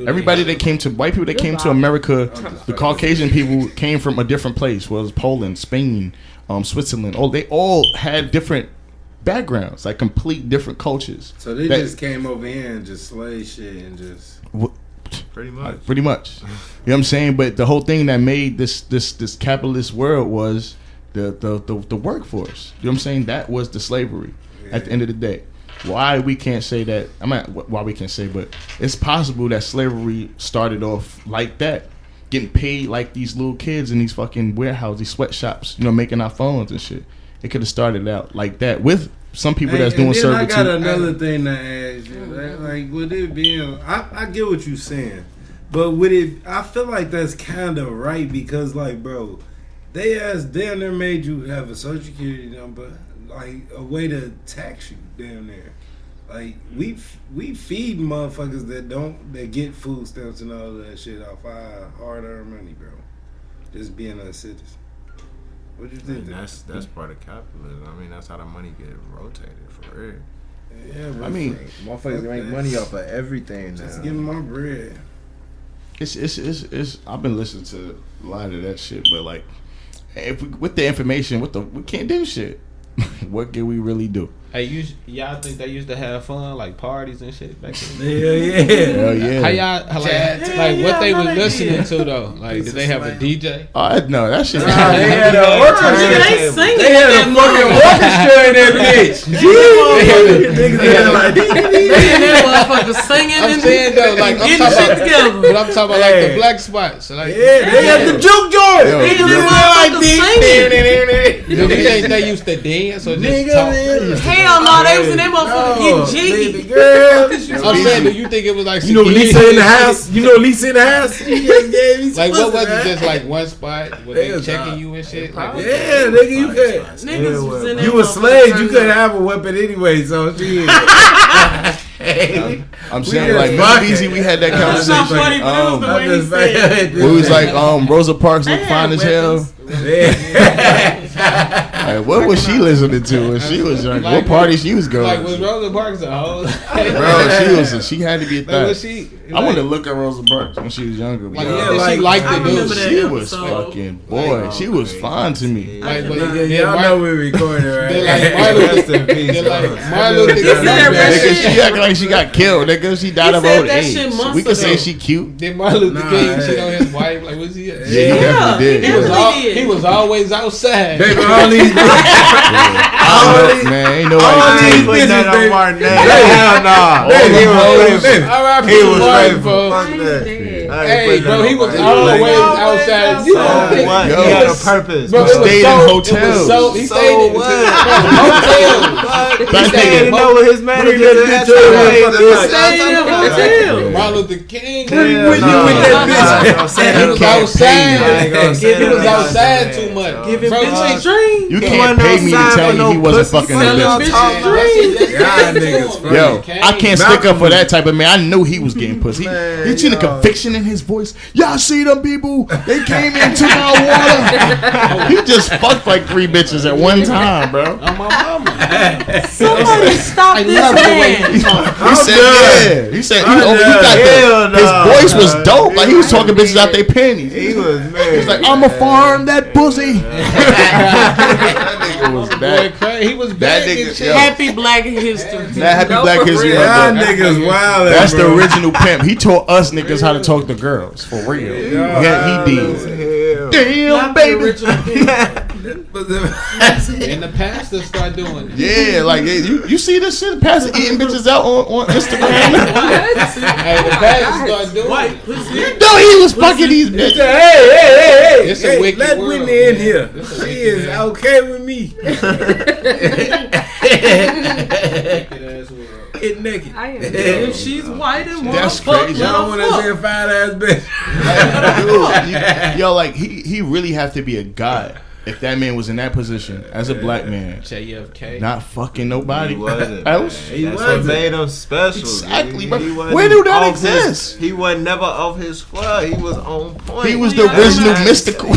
Everybody that came to white people that came to America, the Caucasian people came from a different place. Was Poland, Spain, Switzerland. They all had different backgrounds, like complete different cultures. So they just came over here and just slay shit and just pretty much. You know what I'm saying? But the whole thing that made this capitalist world was the workforce. You know what I'm saying? That was the slavery. At the end of the day. Why we can't say that? Why we can't say, but it's possible that slavery started off like that, getting paid like these little kids in these fucking warehouses, these sweatshops, making our phones and shit. It could have started out like that with some people that's doing servitude. I got another thing to ask you. Like, with it being, I get what you're saying, but with it, I feel like that's kind of right because, like, bro, they damn near made you have a social security number, like a way to tax you, damn near. Like we feed motherfuckers that get food stamps and all that shit off our hard-earned money, bro. Just being a citizen. What do you think? That's part of capitalism. I mean, that's how the money get rotated for real. Yeah, I mean, motherfuckers make money off of everything now. Just give me my bread. It's. I've been listening to a lot of that shit, but like, with the information, we can't do shit. What can we really do? Hey, y'all think they used to have fun, like parties and shit back then? Hell yeah. How y'all, like what they were listening to though? Like, did they have a DJ? No, that shit. They had a orchestra. They had a fucking orchestra in that bitch. They in that motherfucker singing. I'm saying though, like I'm talking about, together. But I'm talking about like the black spots. Like, they had the juke joint. They in that motherfucker singing. Do you think they used to dance or just talk? Hell no, they was in that motherfucker getting jiggy. I'm saying, do you think it was like Lisa in the house? Lisa in the house? Like, what was it? Just like one spot? Were they checking you and shit? Like, yeah, nigga, you could. Niggas was in that. You were slaves. You couldn't have a weapon anyway. So shit. I'm saying, like, Mr. Easy, we had that conversation. That's not funny, but it was the way he said it. We was like, Rosa Parks looked fine as hell. Like, what was she listening to when she was young? What party she was going? Like, was Rosa Parks a hoe? Bro, she had to be a thot. Like, I want to look at Rosa Parks when she was younger. Like, she liked the dude. She was fucking boy. She was fine to me. Like, y'all know we recording, right? They're like Martin Luther King. She acting like she got killed, nigga. She died of old age. We can say she cute. Then Martin Luther King cheat on his wife. Like, was he? Yeah, he definitely did. He was always outside. Baby, all these man, ain't nobody putting that on Martin. Hell no. He was faithful. Hey, bro, he was always outside. You know what? He had a purpose. He stayed in hotels. He stayed in hotels. He didn't know what his manager did. Martin Luther King. He was outside. He was outside too much. Giving bitches dreams. You can't pay me to tell you he wasn't fucking them bitches. Yo, I can't stick up for that type of man. I knew he was getting pussy. You see the conviction in his voice? Y'all see them people? They came into my water. He just fucked like 3 bitches at one time, bro. On my mama. Somebody stop this man. He said, yeah. He said, his voice was dope. Like, he was talking bitches out their panties. He was mad. He's like, I'ma farm that pussy. That nigga was bad. He was bad. Happy Black History. Happy Black History. Y'all niggas wild. That's the original pimp. He taught us niggas how to talk to girls. For real. Yeah, he did. Damn, baby. And the pastor start doing it. Yeah, like, you see this shit? The pastor eating bitches out on Instagram. Hey, the pastor start doing it. You know he was fucking these bitches. Hey. It's a wicked let world. Whitney in here. She is okay with me. Get naked. If she's white and That's fuck, crazy. Y'all want to see a fat ass bitch. Yo, like, he really have to be a god if that man was in that position as a black man. JFK. Not fucking nobody He wasn't. else. That's what made him special. Exactly, He bro. wasn't Where do that off exist? He was never off his squad. He was on point. He was the original mystical.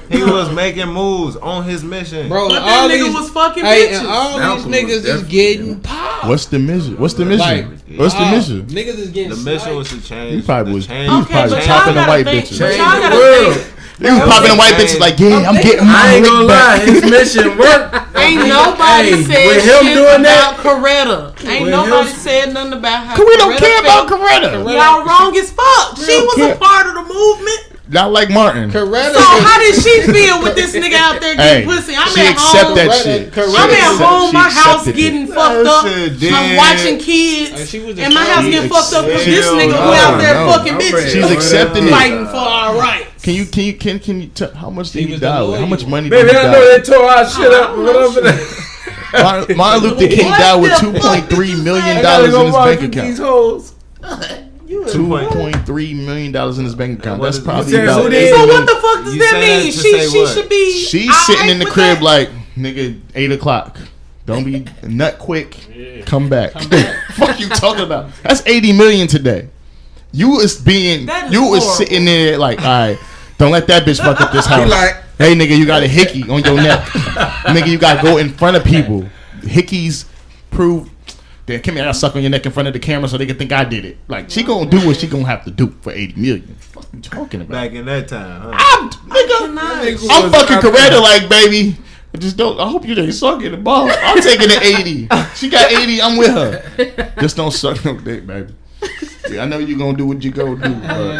He was making moves on his mission. Bro, But all that nigga these, was fucking hey, bitches. and all these niggas is getting popped. What's the mission? What's the mission? Like, What's the mission? Niggas is getting the mission was to change. He probably was. change. He was probably popping the white bitches. But y'all gotta think. He was popping the white bitches like, yeah, I'm getting my I ain't gonna lick back. lie, his mission worked. Ain't nobody said with him shit doing about that, Coretta. Ain't nobody said nothing about how Cause we don't Coretta care about felt. Coretta. Y'all wrong as fuck. She was care. a part of the movement. Not like Martin. Coretta. So how did she feel with this nigga out there getting pussy? I'm she at accept home. that shit. I'm at home, my house getting fucked up. shit I'm watching kids, and my house getting fucked up because this nigga No, who out there no. fucking bitches. She's accepting it. Fighting for our rights. Can you tell how much did he was die the with? How much money baby, did he I die know with? they tore our shit up. Whatever that. Martin Luther King died with $2.3 million in his bank account. These hoes. $2.3 million in his bank account. That's probably So about. what the fuck does You that saying mean? to She say what? should be. She's sitting in the with crib that. like, nigga, 8 o'clock. Don't be nut quick. Come back. Fuck you talking about? That's 80 million today. You was horrible. sitting there like, all right, don't let that bitch fuck up this house. like- Hey nigga, you got a hickey on your neck. Nigga, you gotta go in front of people. Hickeys prove that come here, I suck on your neck in front of the camera so they can think I did it. Like she gonna do what she gonna have to do for 80 million. What you talking about? Back in that time, huh? I'm fucking Coretta like, baby. I hope you didn't suck in the ball. I'm taking the 80. She got 80. I'm with her. Just don't suck no dick, baby. Yeah, I know you gonna do what you gonna do. I'm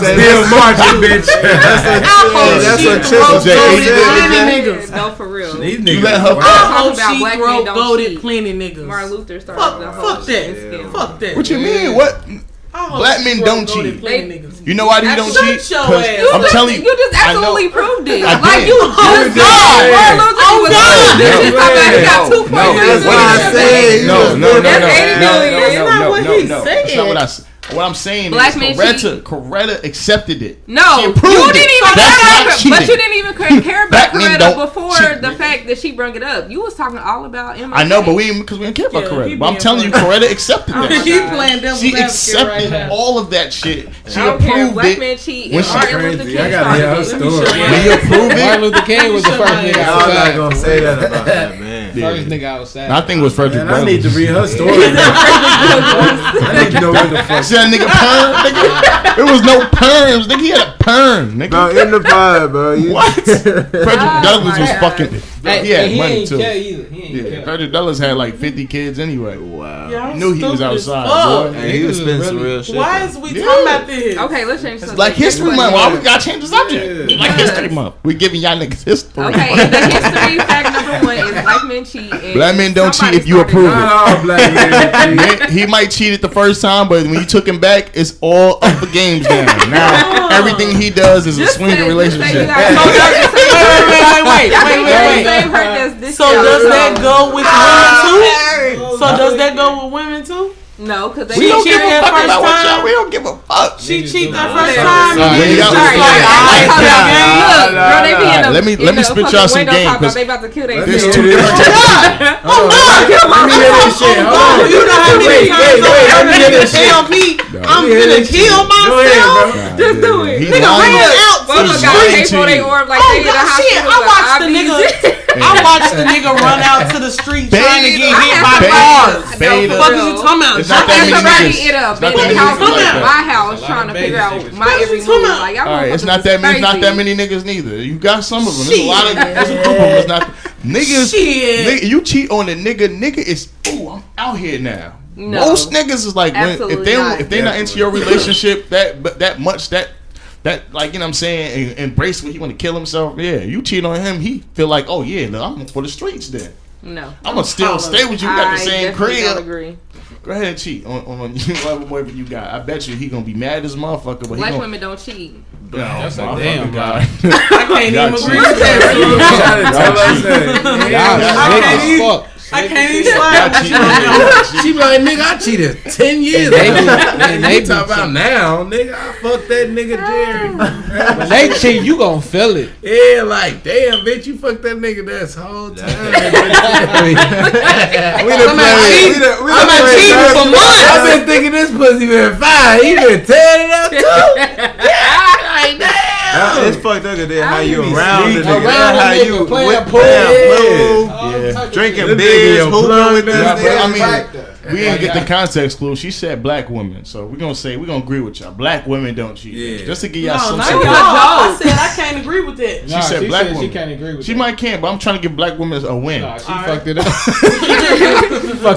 still marching, bitch. That's a chick. No, for real. These You niggas. let her. I hope about she black men don't goaded cheat. plenty niggas. Martin Luther started the whole Fuck that. scam. Fuck that. What you mean? What? I hope Black she men don't goaded cheat. plenty niggas. You know why you don't Shut cheat? your 'Cause ass I'm up. telling you. You just I know. absolutely proved it. I Like did. you You just did. Martin Luther Oh, was God. bitches talking about he got No, 2.3 that's what I million. said. No. That's 80 million. That's not what he That's not what I said. said. What I'm saying Black is men Coretta accepted it. No, She you approved didn't it. even That's care not about cheating. but you didn't even care about Black men Coretta don't before cheat. the fact that she brung it up. You was talking all about MLK. I know, but because we didn't care about Yeah, Coretta. he But I'm being telling you, funny. Coretta accepted that. He playing devil's She advocate accepted right now. all of that shit. She I don't care. approved Black it. men cheat. When And she Martin Luther crazy. King I gotta hear her started it. story. When you approve Martin it, Luther King was the first nigga Y'all not outside. gonna say that about that, man. First nigga outside. I think it was Frederick Man, I need to Douglass. read her story. I need to know what the fuck. See that nigga perm, nigga? There was no perms, nigga. He had a perm, nigga. Bro, in the pod, bro. What? Frederick Douglass was God. fucking. Hey, He had he money ain't too. care either. He ain't Yeah, care. Frederick Douglass had like 50 kids anyway. Wow. Y'all Knew he was stupid as outside, fuck. boy. Hey, he was Niggas spending some really- real shit. Why though. is we Yeah. talking about this? Okay, let's change It's subject. Black History Month. Why we gotta change the subject? Yeah. Black History Month. We giving y'all niggas history. Okay, and the history fact number 1 is black men cheat. And Black men don't cheat somebody if you started approve it. it. Not all black men. Man, he might cheat it the first time, but when you took him back, it's all up for games now. Now everything he does is a Just swinger say you relationship. got Wait. So does that go with women too? So does that go with women too? No, because they We don't give cheat a that fuck first about what y'all. time? We don't give a fuck. She cheat that Sorry. first time. Sorry. and then Y'all- it's Sorry, just like, y'all. all right, Look, yeah. girl, they be in the, Let me in the spit fucking y'all some window game, talking about 'cause they about to kill their There's kids. two different types. Hold on. Let me hear this shit. Hold on. You know how many Wait, times let me hear I'm this shit. tell me I'm hear gonna this shit. kill Go ahead, myself? bro. Just do it. He Nigga, lying. ran out. Motherfucker He's got lying paid to for their you. orb like Oh, they in the God, shit, hospital. I with watched the IVs. nigga. I watched the nigga run out to the street trying to get hit by Beta. cars. Beta. What the fuck is you talking about? It's not that I many had somebody niggas. in a It's not that big many house niggas like at that. my house That's a lot trying to of figure baby out secrets. my What is every you move. talking about? Like, y'all All right, it's motherfuckers not that is many. It's not that crazy. many niggas neither. You got some of them. There's a lot of. There's a group of them. It's not niggas. Shit. Nigga, you cheat on a nigga. Nigga is. Ooh, I'm out here now. No. Most niggas is like when, Absolutely not. if they're not into your relationship that much that like, you know what I'm saying, and embrace what he want to kill himself. Yeah, you cheat on him. He feel like, oh yeah, no, I'm for the streets then. No. I'm gonna still stay with you. We got the I same definitely don't crib. agree. Go ahead and cheat on whatever boyfriend you got. I bet you he gonna be mad as a motherfucker. But Black he gonna, women don't cheat. no, That's a my damn fucking God. I can't Y'all even cheat. agree with that. Tell us that. Y'all slick as fuck. I can't even slide with you on that. She be like, nigga, I cheated 10 years ago. And they You talk about now, nigga. I fucked that nigga Jerry. when they cheat, you gon' feel it. Yeah, like, damn, bitch, you fucked that nigga this whole time. We done played. I'm not cheating for months. I've been thinking this pussy been fine. He been tearing it up too. Yeah, like, damn. It's fucked up. Then how you around the nigga? Around How the you nigga, playing pool, drinking beers, hooping with this I nigga. mean, we didn't get the context clue. She said black women, so we're gonna agree with y'all. Black women don't cheat. Yeah. Just to give y'all some. I said I can't agree with that. She said black women. She can't agree with She that. might can't, but I'm trying to give black women a win. Nah, she fucked it up.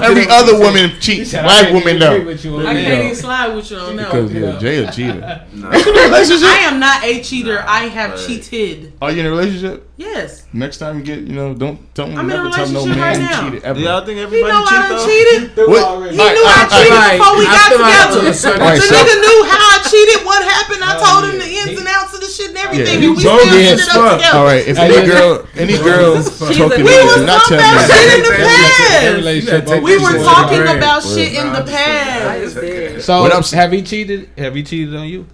Every other woman cheats. Black women don't. I can't even slide with you on that one. Because Jay a cheater. I am not a cheater. I have cheated. Are you in a relationship? Yes. Next time you get, don't I'm never in a tell no relationship man right you now. cheated ever. Do y'all think He everybody know I done cheat cheated. What? He knew I cheated before we got together. The nigga knew how I cheated, what happened. I told him the ins and outs of the shit and everything. Yeah, And we still ended up together. All right, if any girl talking to me, We do was not talking tell about me. shit in the past. We were talking about shit in the I past. was dead. So What I'm have he cheated? Have he cheated on you?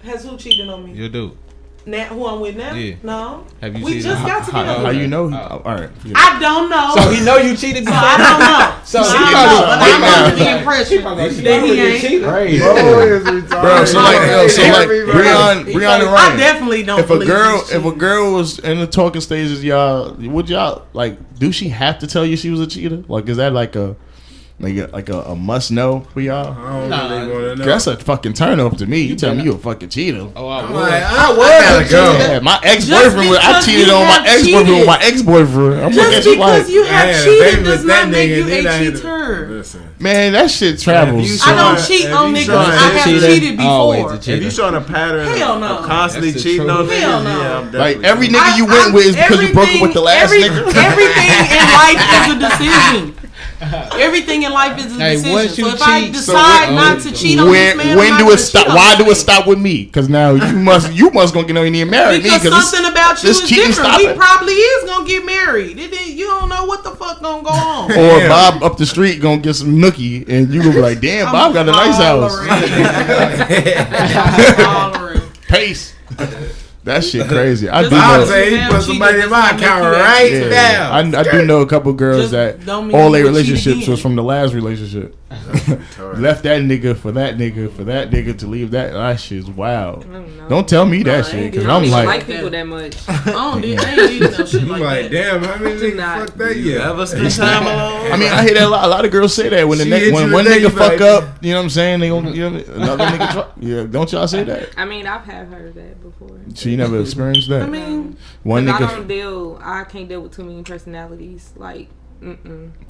Has who cheated on me? Your dude. Now, who I'm with now? Yeah. No. Have you We cheated? just got together. How you know? All right. I don't know. So he know you cheated So before? I don't know. So I he don't probably- know. But I'm under the impression that he ain't. Bro, so like Breon and I Ryan. definitely don't If a believe girl, he's if a cheating. girl was in the talking stages, would y'all like? Do she have to tell you she was a cheater? Like, is that like a must know for y'all? I don't really want to know. That's a fucking turn off to me. You tell me you a fucking cheater. Oh, I I'm was. like, I gotta go. Yeah, my ex-boyfriend. I because cheated you on my have ex-boyfriend cheated. with my ex-boyfriend. I'm looking at Just you because like, you have I had a cheated baby does with not that make nigga, you and then I a had to- cheater. Listen. man, that shit travels. I don't cheat on niggas. I have cheated before. If you showing a pattern Hell no. of constantly That's the cheating on truth. niggas, Hell no. yeah, I'm Like definitely every nigga you went with is because you broke up with the last nigga. Everything in life is a decision. Everything in life is a Hey, decision. once you So if I cheat- decide not to cheat on this man, When I'm do not it gonna stop? cheat on Why this do it man. stop with me? Because now you must gonna get on and marry me. Because something about you this is cheating different. We stopping. probably is gonna get married. You don't know what the fuck gonna go on. Or Bob up the street gonna get some nookie, and you gonna be like, "Damn, Bob got a nice house." Pace. That shit crazy. I do I'll know. say he put somebody in my account right Yeah, now. I do know a couple girls Just that don't mean all their you cheat relationships again. was from the last relationship. Left that nigga for that nigga to leave that. That shit's wild. Don't tell me that shit because I'm I like, like people that much. I ain't even no shit I'm like like, that. damn, how many Do niggas not. fuck that You yeah? ever spend time alone? I mean, I hear that a lot. A lot of girls say that when She hit when you one today, nigga you fuck like- up, you know what I'm saying? They gonna another nigga try. Yeah, don't y'all say that? I mean, I've heard that before. So you never experienced that? I mean, One 'Cause nigga. I can't deal with too many personalities. Like,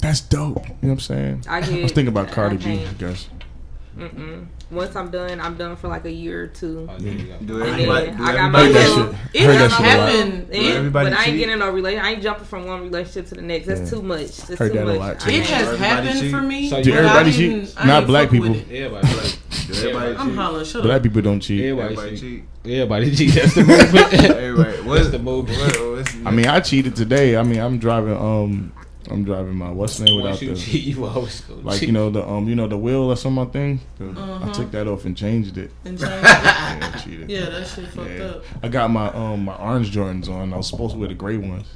That's dope. You know what I'm saying? I I was get- thinking about Cardi I B, can't. I guess. Once I'm done for like a year or two. Do And everybody? then Do I got everybody my Heard that little. shit. it Heard that has shit a lot. happened. Do everybody But I ain't cheat? getting no relation. I ain't jumping from one relationship to the next. That's too much. That's Heard too that a much. lot, too. I It can't. has Everybody happened cheat? for me. So but Do everybody I cheat? didn't- I Not didn't black fuck with people. it. Everybody cheat. Do everybody I'm cheat? hollering. Shut Black up. people don't cheat. Everybody cheat. Everybody cheat. That's the movement. Everybody. What's the movement. I mean, I cheated today. I mean, I'm driving my what's the name without Once you the cheat, you always go like cheat. the wheel that's on my thing. I took that off and changed it. And changed it. Yeah, I cheated. Yeah, that shit fucked Yeah. up. I got my orange Jordans on. I was supposed to wear the gray ones.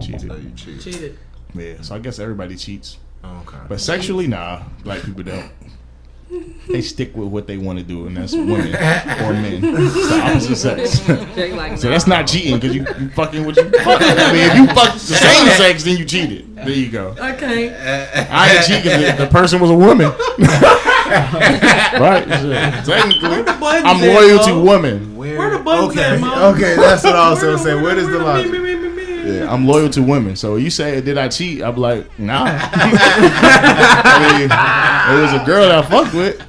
Cheated. Oh, you cheat. Cheated. Yeah, so I guess everybody cheats. Okay. But sexually, nah, black people don't. They stick with what they want to do, and that's women or men. It's the opposite sex. Jay like, So that's not cheating because you fucking what you fuck. I mean, if you fuck the same sex, then you cheated. There you go. Okay. I ain't cheating because the person was a woman. Right? So, technically, buttons I'm at, loyal Mo? to women. Where the buttons Okay. at, Mo? Okay, that's what I was gonna say. Where does the logic? Yeah, I'm loyal to women. So you say, did I cheat? I'm like, nah. I mean, it was a girl that I fucked with.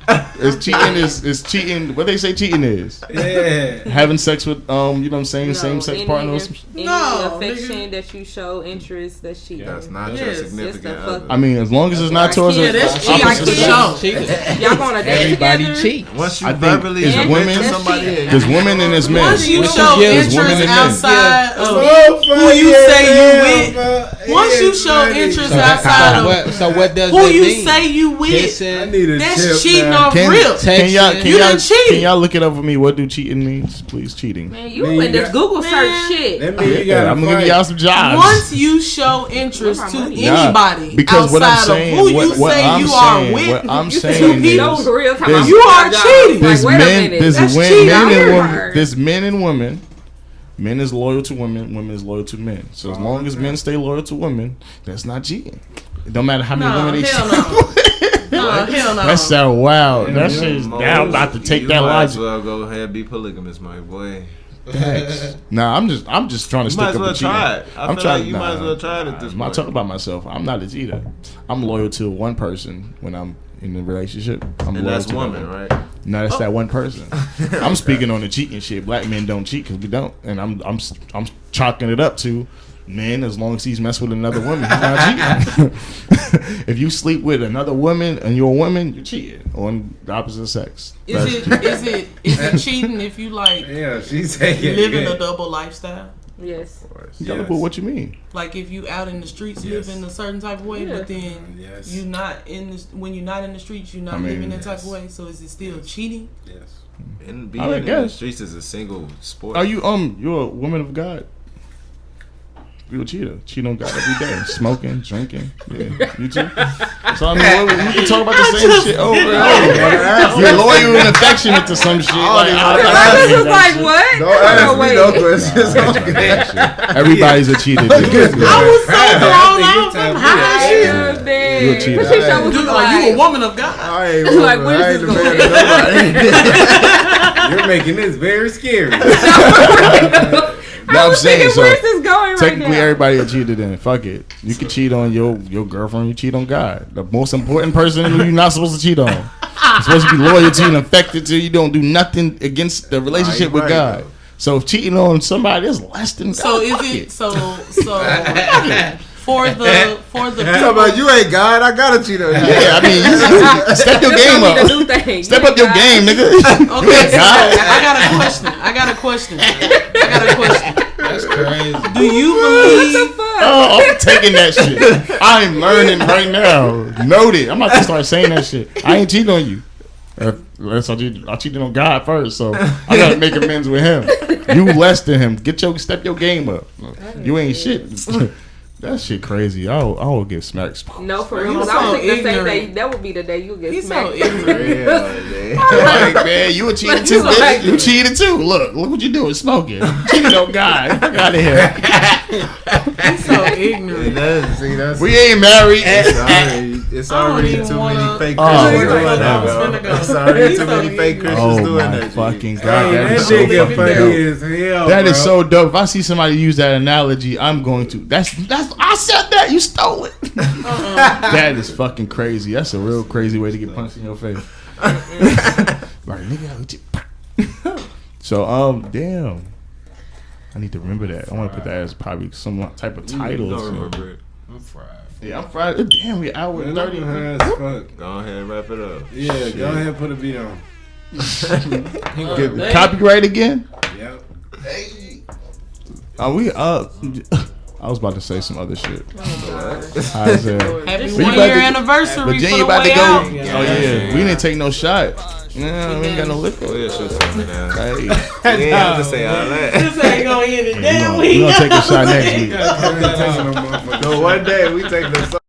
It's cheating is cheating. What they say cheating is? Yeah. Having sex with you know what I'm saying, No, same sex any partners. Any No, affection nigga. that you show, interest, that's cheating. That's not Yes. your It's significant the other. fuck- I mean, as long as it's not towards Yeah, the that's cheating. opposite I sex. can't. Y'all going to date Everybody together? cheat. Once you I think verbally it's commit women- to somebody, There's women and there's men. Once you Once show you give- There's women interest and men. outside of Oh, who you say you with, once you show interest outside of, so what does who that you mean? say you with, that's cheating off Can rip. y'all look it up for me? What do cheating means? Please, cheating. Man, you in this Google search shit. That means you gotta I'm gonna give y'all some jobs. Once you show interest to anybody because what I'm outside saying, of who you say you are with, what I'm saying is, you are cheating. There's men and women. Men is loyal to women. Women is loyal to men. So as long as men stay loyal to women, that's not cheating. It don't matter how many women they cheat. No, hell no. That sound wild. That shit's now about to take that logic. You might as well go ahead and be polygamous, my boy. Nah, I'm just trying to stick up with cheating. I'm trying. You might as well try it at this point. I'm not talking about myself. I'm not a cheater. I'm loyal to one person when I'm in a relationship. I'm and loyal that's to woman, them. right? No, that's that one person. I'm speaking on the cheating shit. Black men don't cheat because we don't, and I'm chalking it up to men. As long as he's messing with another woman, he's not cheating. If you sleep with another woman and you're a woman, you're cheating on the opposite sex. Is it cheating if you like living a double lifestyle? Yes. But what you mean? Like if you out in the streets living a certain type of way, but then you not in the, when you're not in the streets, you're not living that type of way. So is it still cheating? Yes. And being in the streets is a single sport. Are you you're a woman of God? You're a cheater. Cheat on God every day. Smoking, drinking. Yeah, you too. So I mean, we can talk about the same shit over and over. You're loyal and affectionate to some shit. I was like, what? Don't ask me no questions. Everybody's a cheater. I was so thrown off. How you're a cheater. Are you a woman of God? I ain't like, where's this going? You're making this very scary. No, I'm saying, so where's this going technically right now? everybody a cheater then. Fuck it. You can cheat on your girlfriend, you cheat on God. The most important person who you're not supposed to cheat on. You're supposed to be loyal to and affected to. You don't do nothing against the relationship with God. So if cheating on somebody is less than God, so is it so for the talking about you ain't God, I gotta cheat on you. Yeah, I mean, you step your game up. Step up your game, nigga. Okay, so I got a question. That's crazy. Do you believe? Oh, I'm taking that shit. I'm learning right now. Noted. I'm about to start saying that shit. I ain't cheating on you. Unless I cheated on God first, so I gotta make amends with him. You less than him. Step your game up. You ain't shit. That shit crazy. I will get smacked. No, for real. I was thinking the same day. That would be the day you get smacked. So ignorant. Like, man, you a cheater too, bitch. You cheated too. Look what you doing, smoking. Cheating on God. Fuck out of here. He's so ignorant. We ain't married. It's already too many fake Christians doing that. It's already too many fake Christians doing that. Fucking God, that is so nigga funny as hell. That is so dope. If I see somebody use that analogy, I'm going to. That's. I said that. You stole it. That is fucking crazy. That's a real crazy way to get punched in your face. Like, nigga. So damn. I need to remember that. I want to put that as probably some type of title. Don't remember it. I'm fried. Yeah, I'm fried. Damn, we hour 30. Go ahead and wrap it up. Yeah, shit. Go ahead and put a beat on. Copyright again? Yep. Hey. Are we up? I was about to say some other shit. Happy 1 year anniversary. Virginia about to go. Out. Oh yeah, we didn't take no shot. No, we ain't got no liquor. Hey, we ain't have to say all that. This ain't gonna end it. We're gonna take a shot next week. No, one day we take the